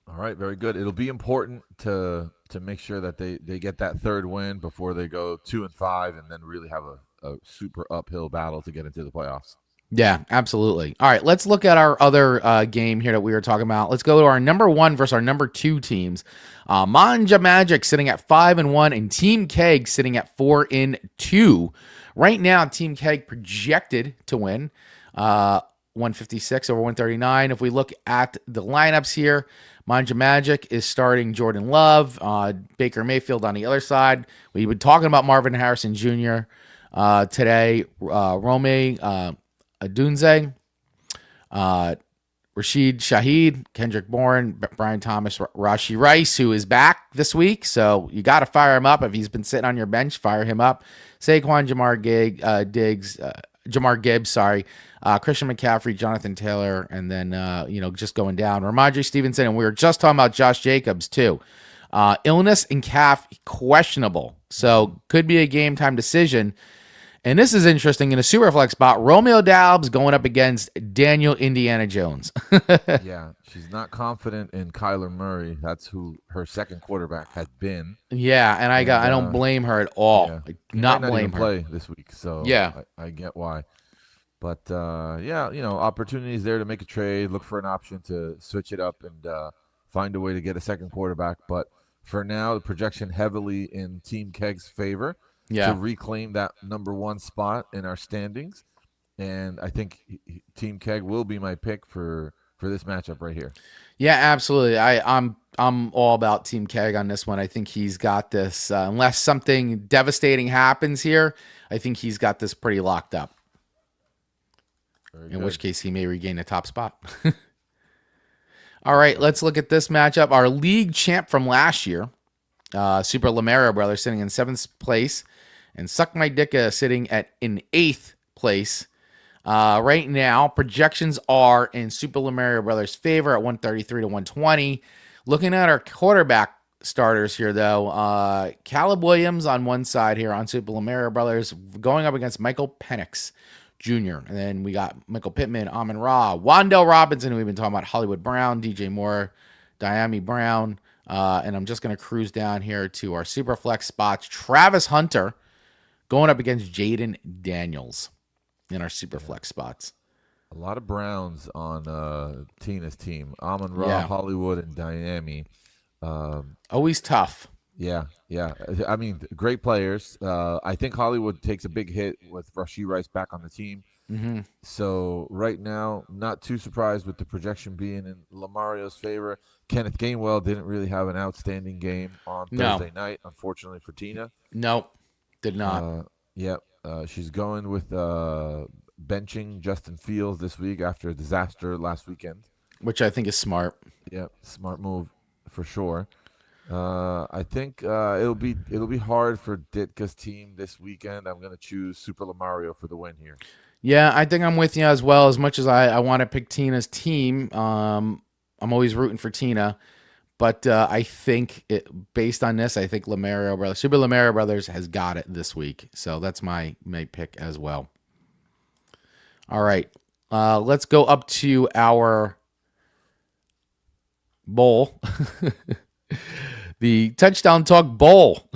Speaker 2: All right, very good. It'll be important to make sure that they get that third win before they go 2-5 and then really have a super uphill battle to get into the playoffs.
Speaker 1: Yeah, absolutely. All right, let's look at our other game here that we were talking about. Let's go to our number 1 versus our number 2 teams. Manja Magic sitting at 5-1 and Team Keg sitting at 4-2. Right now, Team Keg projected to win 156 over 139. If we look at the lineups here, Manja Magic is starting Jordan Love, Baker Mayfield on the other side. We've been talking about Marvin Harrison Jr. Today, Rome Adunze, Rashid Shaheed, Kendrick Bourne, Brian Thomas, Rashi Rice, who is back this week. So you got to fire him up. If he's been sitting on your bench, fire him up. Saquon, Jamar Gibbs, Christian McCaffrey, Jonathan Taylor, and then, just going down. Ramondre Stevenson, and we were just talking about Josh Jacobs, too. Illness and calf questionable. So could be a game time decision. And this is interesting in a super flex spot. Romeo Doubs going up against Daniel Indiana Jones.
Speaker 2: Yeah, she's not confident in Kyler Murray. That's who her second quarterback had been.
Speaker 1: Yeah, and I don't blame her at all.
Speaker 2: Yeah.
Speaker 1: Not
Speaker 2: might
Speaker 1: blame her.
Speaker 2: Play this week, so
Speaker 1: yeah,
Speaker 2: I get why. But opportunities there to make a trade, look for an option to switch it up and find a way to get a second quarterback. But for now, the projection heavily in Team Keg's favor. To reclaim that number one spot in our standings. And I think Team Keg will be my pick for this matchup right here.
Speaker 1: Yeah, absolutely. I'm all about Team Keg on this one. I think he's got this. Unless something devastating happens here, I think he's got this pretty locked up. In which case he may regain the top spot. All right, let's look at this matchup. Our league champ from last year, Super Lamero Brothers, sitting in 7th place. And Suck My Dick sitting in 8th place. Right now, projections are in Super Lamero Brothers' favor at 133 to 120. Looking at our quarterback starters here, though, Caleb Williams on one side here on Super Lamero Brothers going up against Michael Penix Jr. And then we got Michael Pittman, Amon Ra, Wandell Robinson, who we've been talking about, Hollywood Brown, DJ Moore, Diami Brown. And I'm just going to cruise down here to our super flex spots. Travis Hunter going up against Jaden Daniels in our super flex spots.
Speaker 2: A lot of Browns on Tina's team. Amon Ra, Hollywood, and Diami.
Speaker 1: Always tough.
Speaker 2: Yeah. I mean, great players. I think Hollywood takes a big hit with Rashid Rice back on the team.
Speaker 1: Mm-hmm.
Speaker 2: So right now, not too surprised with the projection being in Lamario's favor. Kenneth Gainwell didn't really have an outstanding game on Thursday night, unfortunately for Tina.
Speaker 1: Nope. Did not.
Speaker 2: She's going with benching Justin Fields this week after a disaster last weekend,
Speaker 1: which I think is smart.
Speaker 2: Yeah, smart move for sure. I think it'll be hard for Ditka's team this weekend. I'm going to choose Super Lamario for the win here.
Speaker 1: Yeah, I think I'm with you as well. As much as I want to pick Tina's team, I'm always rooting for Tina. But I think, based on this, I think Super Lamero Brothers has got it this week. So that's my pick as well. All right. Let's go up to our bowl. The Touchdown Talk Bowl.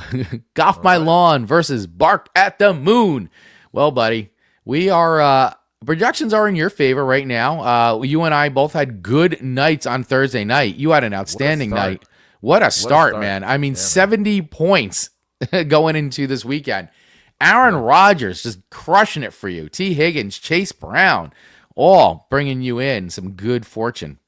Speaker 1: Golf My Lawn versus Bark at the Moon. Well, buddy, we are... projections are in your favor right now. You and I both had good nights on Thursday night. You had an outstanding night. What a start, man. I mean, 70 points going into this weekend. Aaron Rodgers just crushing it for you. T. Higgins, Chase Brown, all bringing you in some good fortune.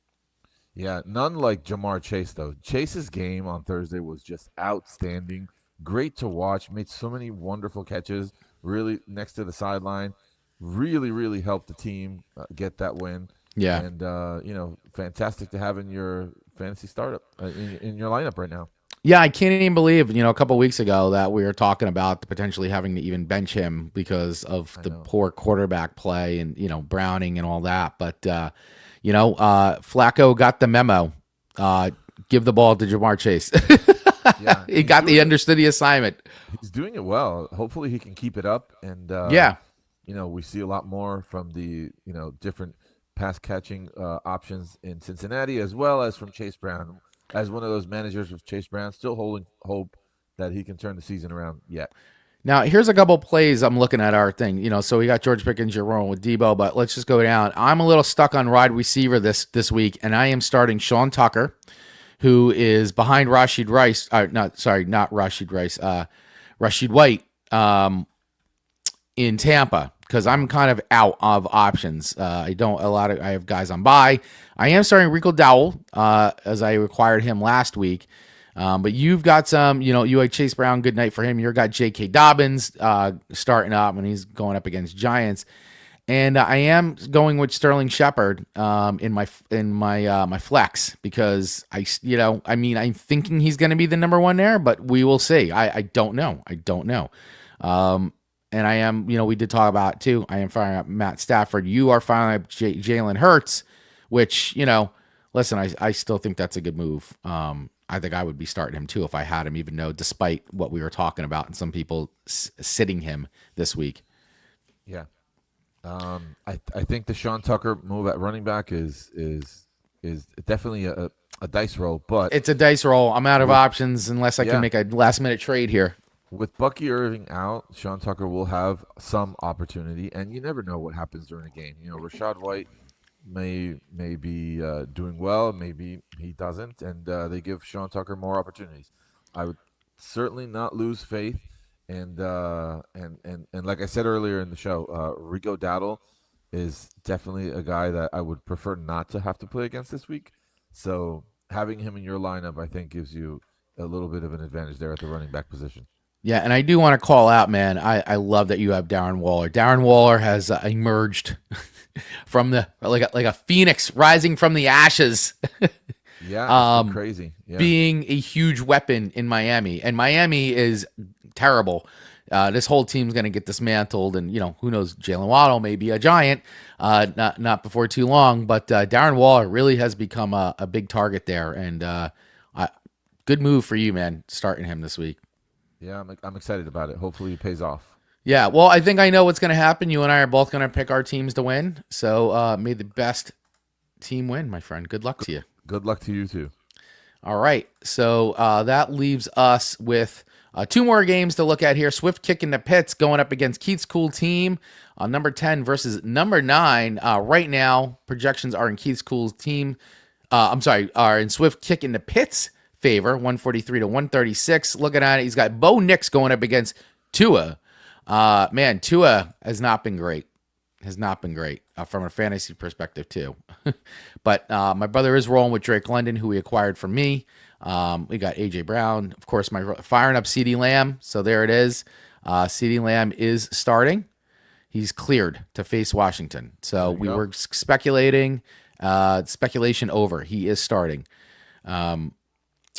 Speaker 2: Yeah, none like Jamar Chase, though. Chase's game on Thursday was just outstanding. Great to watch. Made so many wonderful catches, really next to the sideline. Really, really helped the team get that win.
Speaker 1: Yeah.
Speaker 2: And, fantastic to have in your fantasy startup, in your lineup right now.
Speaker 1: Yeah, I can't even believe, a couple of weeks ago that we were talking about potentially having to even bench him because of the poor quarterback play and, Browning and all that. But, Flacco got the memo. Give the ball to Jamar Chase.
Speaker 2: Yeah,
Speaker 1: he understood the assignment.
Speaker 2: He's doing it well. Hopefully he can keep it up. And, we see a lot more from the, different pass catching options in Cincinnati, as well as from Chase Brown. As one of those managers with Chase Brown, still holding hope that he can turn the season around yet.
Speaker 1: Now, here's a couple plays I'm looking at our thing. So we got George Pickens, Jerome with Debo, but let's just go down. I'm a little stuck on wide receiver this week, and I am starting Sean Tucker, who is behind Rashid Rice. Not Rashid Rice. Rashid White in Tampa, because I'm kind of out of options. I have guys on bye. I am starting Rico Dowell, as I required him last week. But you've got some, you had Chase Brown, good night for him. You've got J.K. Dobbins starting up, and he's going up against Giants. And I am going with Sterling Shepard in my flex because I'm thinking he's going to be the number one there, but we will see. I don't know. I don't know. Um, and I am, we did talk about it too. I am firing up Matt Stafford. You are firing up Jalen Hurts, which listen, I still think that's a good move. I think I would be starting him too if I had him, even though despite what we were talking about and some people sitting him this week.
Speaker 2: Yeah. I think the Sean Tucker move at running back is definitely a dice roll, but
Speaker 1: It's a dice roll. I'm out of
Speaker 2: with
Speaker 1: options unless I can make a last minute trade here.
Speaker 2: with Bucky Irving out, Sean Tucker will have some opportunity, and you never know what happens during a game. Rashad White may be doing well, maybe he doesn't, and they give Sean Tucker more opportunities. I would certainly not lose faith, and like I said earlier in the show, Rico Dowdle is definitely a guy that I would prefer not to have to play against this week. So having him in your lineup, I think, gives you a little bit of an advantage there at the running back position.
Speaker 1: Yeah, and I do want to call out, man. I love that you have Darren Waller. Darren Waller has emerged from the like a phoenix rising from the ashes.
Speaker 2: Yeah, it's been crazy. Yeah.
Speaker 1: Being a huge weapon in Miami, and Miami is terrible. This whole team's going to get dismantled, and who knows? Jalen Waddle may be a giant, not before too long. But Darren Waller really has become a big target there, and good move for you, man, starting him this week.
Speaker 2: Yeah, I'm excited about it. Hopefully, it pays off.
Speaker 1: Yeah, well, I think I know what's going to happen. You and I are both going to pick our teams to win. So may the best team win, my friend. Good luck to you.
Speaker 2: Good luck to you, too.
Speaker 1: All right. So that leaves us with two more games to look at here. Swift kicking the pits going up against Keith's cool team. Number 10 versus number 9. Right now, projections are in Keith's cool team. Are in Swift kicking the pits favor, 143 to 136. Looking at it, he's got Bo Nix going up against Tua. Man, Tua has not been great. From a fantasy perspective too. But my brother is rolling with Drake London, who he acquired from me. We got AJ Brown, of course. My firing up CeeDee Lamb. So there it is. CeeDee Lamb is starting. He's cleared to face Washington. So we were speculating. Speculation over. He is starting.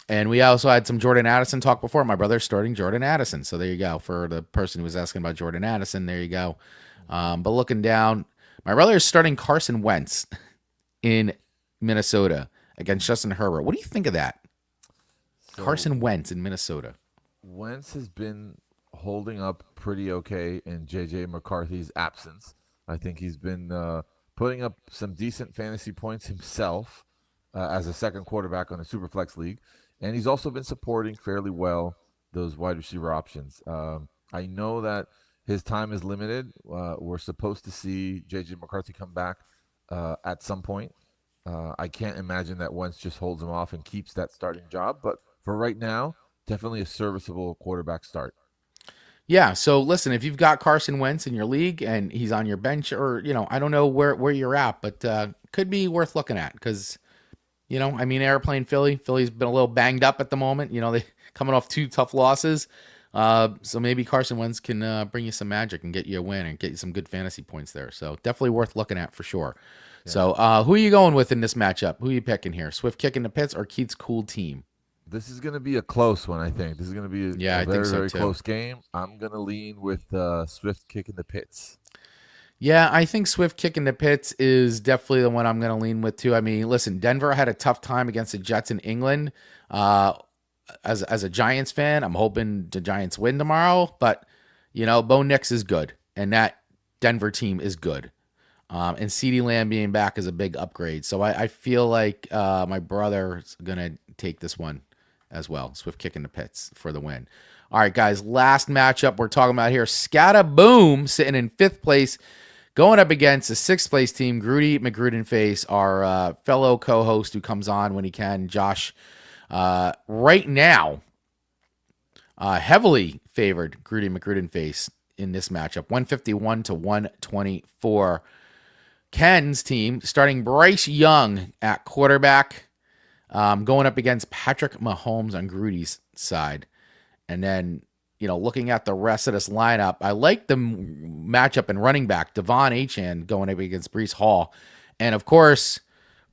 Speaker 1: And we also had some Jordan Addison talk before. My brother's starting Jordan Addison. So there you go. For the person who was asking about Jordan Addison, there you go. But looking down, my brother is starting Carson Wentz in Minnesota against Justin Herbert. What do you think of that? So Carson Wentz in Minnesota.
Speaker 2: Wentz has been holding up pretty okay in J.J. McCarthy's absence. I think he's been putting up some decent fantasy points himself as a second quarterback on a Superflex league. And he's also been supporting fairly well those wide receiver options. I know that his time is limited. We're supposed to see J.J. McCarthy come back at some point. I can't imagine that Wentz just holds him off and keeps that starting job. But for right now, definitely a serviceable quarterback start.
Speaker 1: Yeah, so listen, if you've got Carson Wentz in your league and he's on your bench, or, I don't know where you're at, but could be worth looking at because – airplane Philly. Philly's been a little banged up at the moment. They coming off 2 tough losses. So maybe Carson Wentz can bring you some magic and get you a win and get you some good fantasy points there. So definitely worth looking at for sure. Yeah. So who are you going with in this matchup? Who are you picking here? Swift kicking the pits or Keith's cool team?
Speaker 2: This is going to be a close one, I think. This is going to be a very, very close game. I'm going to lean with Swift kicking the pits.
Speaker 1: Yeah, I think Swift kicking the pits is definitely the one I'm going to lean with too. I mean, listen, Denver had a tough time against the Jets in England. As a Giants fan, I'm hoping the Giants win tomorrow. But, Bo Nix is good, and that Denver team is good. And CeeDee Lamb being back is a big upgrade. So I feel like my brother's going to take this one as well. Swift kicking the pits for the win. All right, guys, last matchup we're talking about here. Scataboom sitting in 5th place. Going up against the 6th place team, Grudy McGrudenface, our fellow co-host who comes on when he can, Josh. Right now, heavily favored Grudy McGrudenface in this matchup, 151 to 124. Ken's team starting Bryce Young at quarterback, going up against Patrick Mahomes on Grudy's side. And then, looking at the rest of this lineup, I like the matchup in running back, Devon Achane going up against Breece Hall. And of course,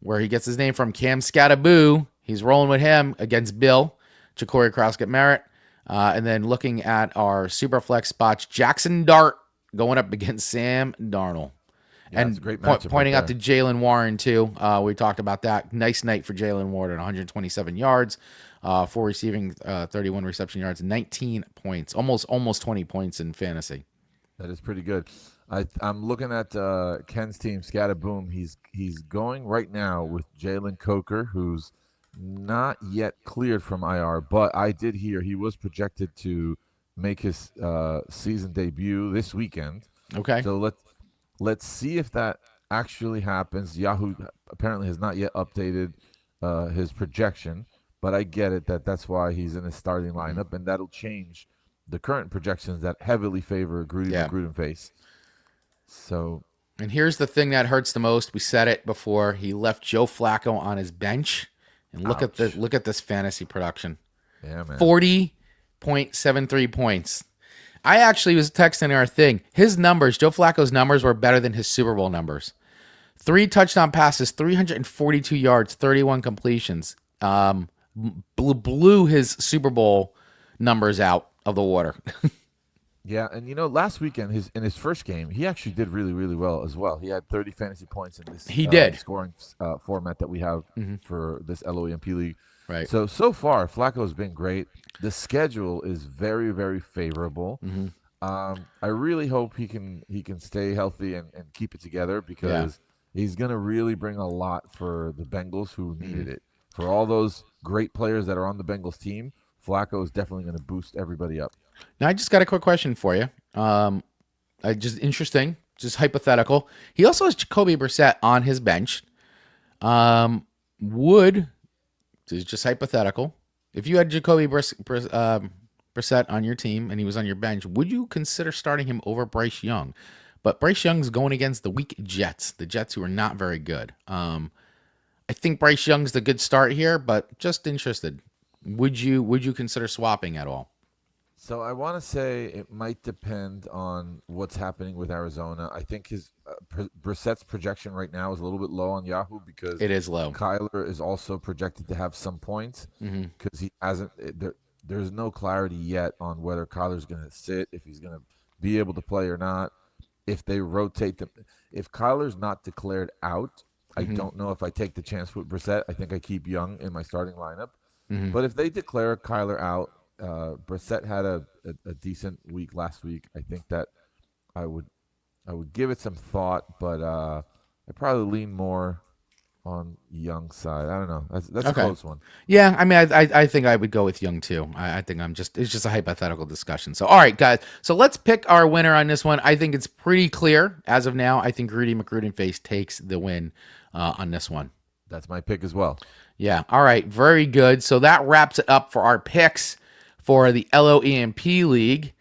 Speaker 1: where he gets his name from, Cam Scattaboo, he's rolling with him against Bill, Ja'Cory Croskett-Merritt. And then looking at our super flex spots, Jackson Dart going up against Sam Darnold.
Speaker 2: Yeah,
Speaker 1: and
Speaker 2: it's a great matchup
Speaker 1: pointing
Speaker 2: right
Speaker 1: out to Jalen Warren, too. We talked about that. Nice night for Jalen Warren, 127 yards, 4 receiving, 31 reception yards, 19 points, almost 20 points in fantasy.
Speaker 2: That is pretty good. I'm looking at Ken's team, Scataboom. He's going right now with Jalen Coker, who's not yet cleared from IR, but I did hear he was projected to make his season debut this weekend.
Speaker 1: Okay.
Speaker 2: So let's see if that actually happens. Yahoo apparently has not yet updated his projection, but I get it that's why he's in the starting lineup, and that'll change the current projections that heavily favor Gruden face. So,
Speaker 1: and here's the thing that hurts the most. We said it before. He left Joe Flacco on his bench, and look at this fantasy production.
Speaker 2: Yeah, man.
Speaker 1: 40.73 points. I actually was texting our thing. His numbers, Joe Flacco's numbers, were better than his Super Bowl numbers. 3 touchdown passes, 342 yards, 31 completions. Blew his Super Bowl numbers out of the water.
Speaker 2: Yeah, and last weekend, in his first game, he actually did really, really well as well. He had 30 fantasy points in this scoring format that we have for this LOEMP league.
Speaker 1: Right.
Speaker 2: So far, Flacco's been great. The schedule is very, very favorable. I really hope he can stay healthy and keep it together, because he's going to really bring a lot for the Bengals, who needed it. For all those great players that are on the Bengals team, Flacco is definitely going to boost everybody up.
Speaker 1: Now, I just got a quick question for you. Just interesting, just hypothetical. He also has Jacoby Brissett on his bench. This is just hypothetical. If you had Jacoby Brissett on your team and he was on your bench, would you consider starting him over Bryce Young? But Bryce Young's going against the weak Jets, the Jets who are not very good. I think Bryce Young's the good start here, but just interested. Would you consider swapping at all?
Speaker 2: So I want to say it might depend on what's happening with Arizona. I think his Brissett's projection right now is a little bit low on Yahoo, because
Speaker 1: it is low.
Speaker 2: Kyler is also projected to have some points, because he hasn't. There's no clarity yet on whether Kyler's going to sit, if he's going to be able to play or not. If they rotate them, if Kyler's not declared out, I don't know if I take the chance with Brissett. I think I keep Young in my starting lineup. But if they declare Kyler out, Brissett had a decent week last week. I think that I would give it some thought, but I probably lean more on Young's side. I don't know. That's okay. A close one.
Speaker 1: Yeah, I mean, I think I would go with Young too. I think it's just a hypothetical discussion. So, all right, guys. So let's pick our winner on this one. I think it's pretty clear as of now. I think Rudy McGrudenface takes the win on this one.
Speaker 2: That's my pick as well.
Speaker 1: Yeah. All right. Very good. So that wraps it up for our picks for the LOEMP League.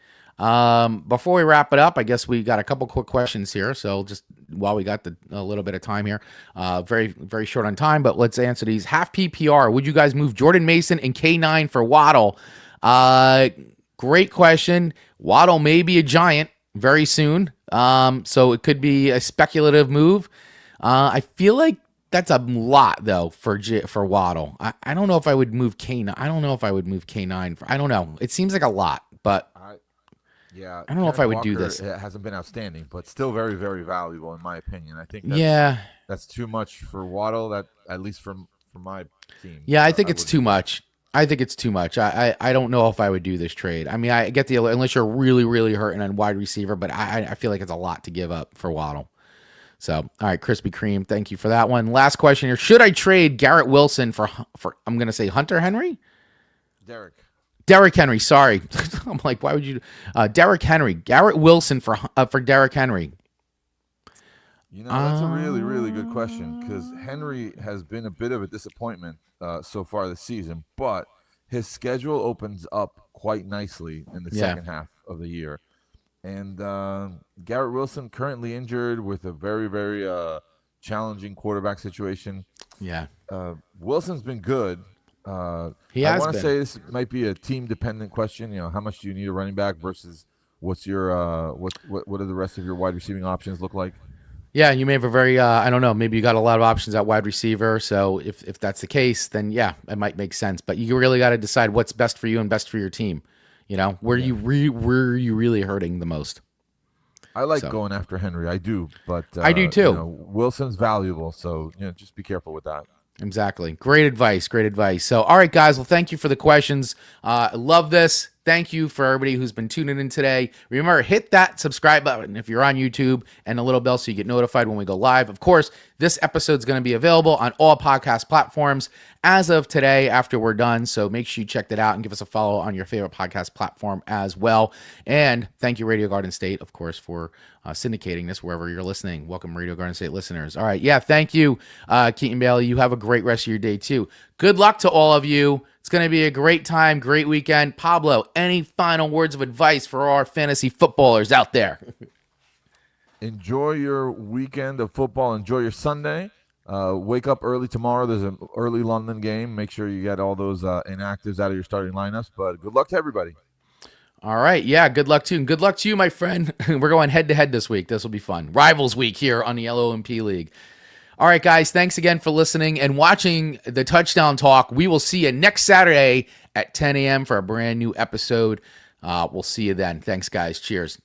Speaker 1: Before we wrap it up, I guess we got a couple quick questions here. So just while we got a little bit of time here, very, very short on time, but let's answer these. Half PPR, would you guys move Jordan Mason and K9 for Waddle? Great question. Waddle may be a giant very soon. So it could be a speculative move. I feel like that's a lot though for Waddle. I don't know if I would move K9. I don't know if I would move K9 I don't know. It seems like a lot, but
Speaker 2: yeah,
Speaker 1: I don't know if I would do this.
Speaker 2: It hasn't been outstanding, but still very, very valuable in my opinion. I think that's too much for Waddle. That at least from my team.
Speaker 1: Yeah, I think it's too much. I think it's too much. I don't know if I would do this trade. I mean, I get unless you're really, really hurting on wide receiver, but I feel like it's a lot to give up for Waddle. So, all right, Krispy Kreme, thank you for that one. Last question here. Should I trade Garrett Wilson for I'm going to say Hunter Henry? Derrick Henry, sorry. I'm like, why would you Derrick Henry. Garrett Wilson for Derrick Henry.
Speaker 2: That's a really, really good question, because Henry has been a bit of a disappointment so far this season, but his schedule opens up quite nicely in the second half of the year. And Garrett Wilson currently injured with a very, very challenging quarterback situation.
Speaker 1: Yeah.
Speaker 2: Wilson's been good,
Speaker 1: He
Speaker 2: I
Speaker 1: has
Speaker 2: want to
Speaker 1: been.
Speaker 2: say this might be a team dependent question. How much do you need a running back versus what's your what do the rest of your wide receiving options look like?
Speaker 1: Yeah, you may have a very I don't know, maybe you got a lot of options at wide receiver. So if that's the case, then yeah, it might make sense. But you really got to decide what's best for you and best for your team.
Speaker 2: Yeah,
Speaker 1: Where you really hurting the most.
Speaker 2: I like
Speaker 1: So
Speaker 2: going after Henry. I do, but
Speaker 1: I do too.
Speaker 2: Wilson's valuable, so just be careful with that.
Speaker 1: Exactly. Great advice. Great advice. So, all right, guys. Well, thank you for the questions. I love this. Thank you for everybody who's been tuning in today. Remember, hit that subscribe button if you're on YouTube and the little bell so you get notified when we go live. Of course, this episode is going to be available on all podcast platforms as of today after we're done. So make sure you check that out and give us a follow on your favorite podcast platform as well. And thank you, Radio Garden State, of course, for syndicating this wherever you're listening. Welcome, Radio Garden State listeners. All right. Yeah. Thank you, Keaton Bailey. You have a great rest of your day, too. Good luck to all of you. It's going to be a great time, great weekend. Pablo, any final words of advice for our fantasy footballers out there?
Speaker 2: Enjoy your weekend of football. Enjoy your Sunday. Wake up early tomorrow. There's an early London game. Make sure you get all those inactives out of your starting lineups. But good luck to everybody.
Speaker 1: All right. Yeah. Good luck to you. And good luck to you, my friend. We're going head to head this week. This will be fun. Rivals week here on the LOMP League. All right, guys. Thanks again for listening and watching the Touchdown Talk. We will see you next Saturday at 10 a.m. for a brand new episode. We'll see you then. Thanks, guys. Cheers.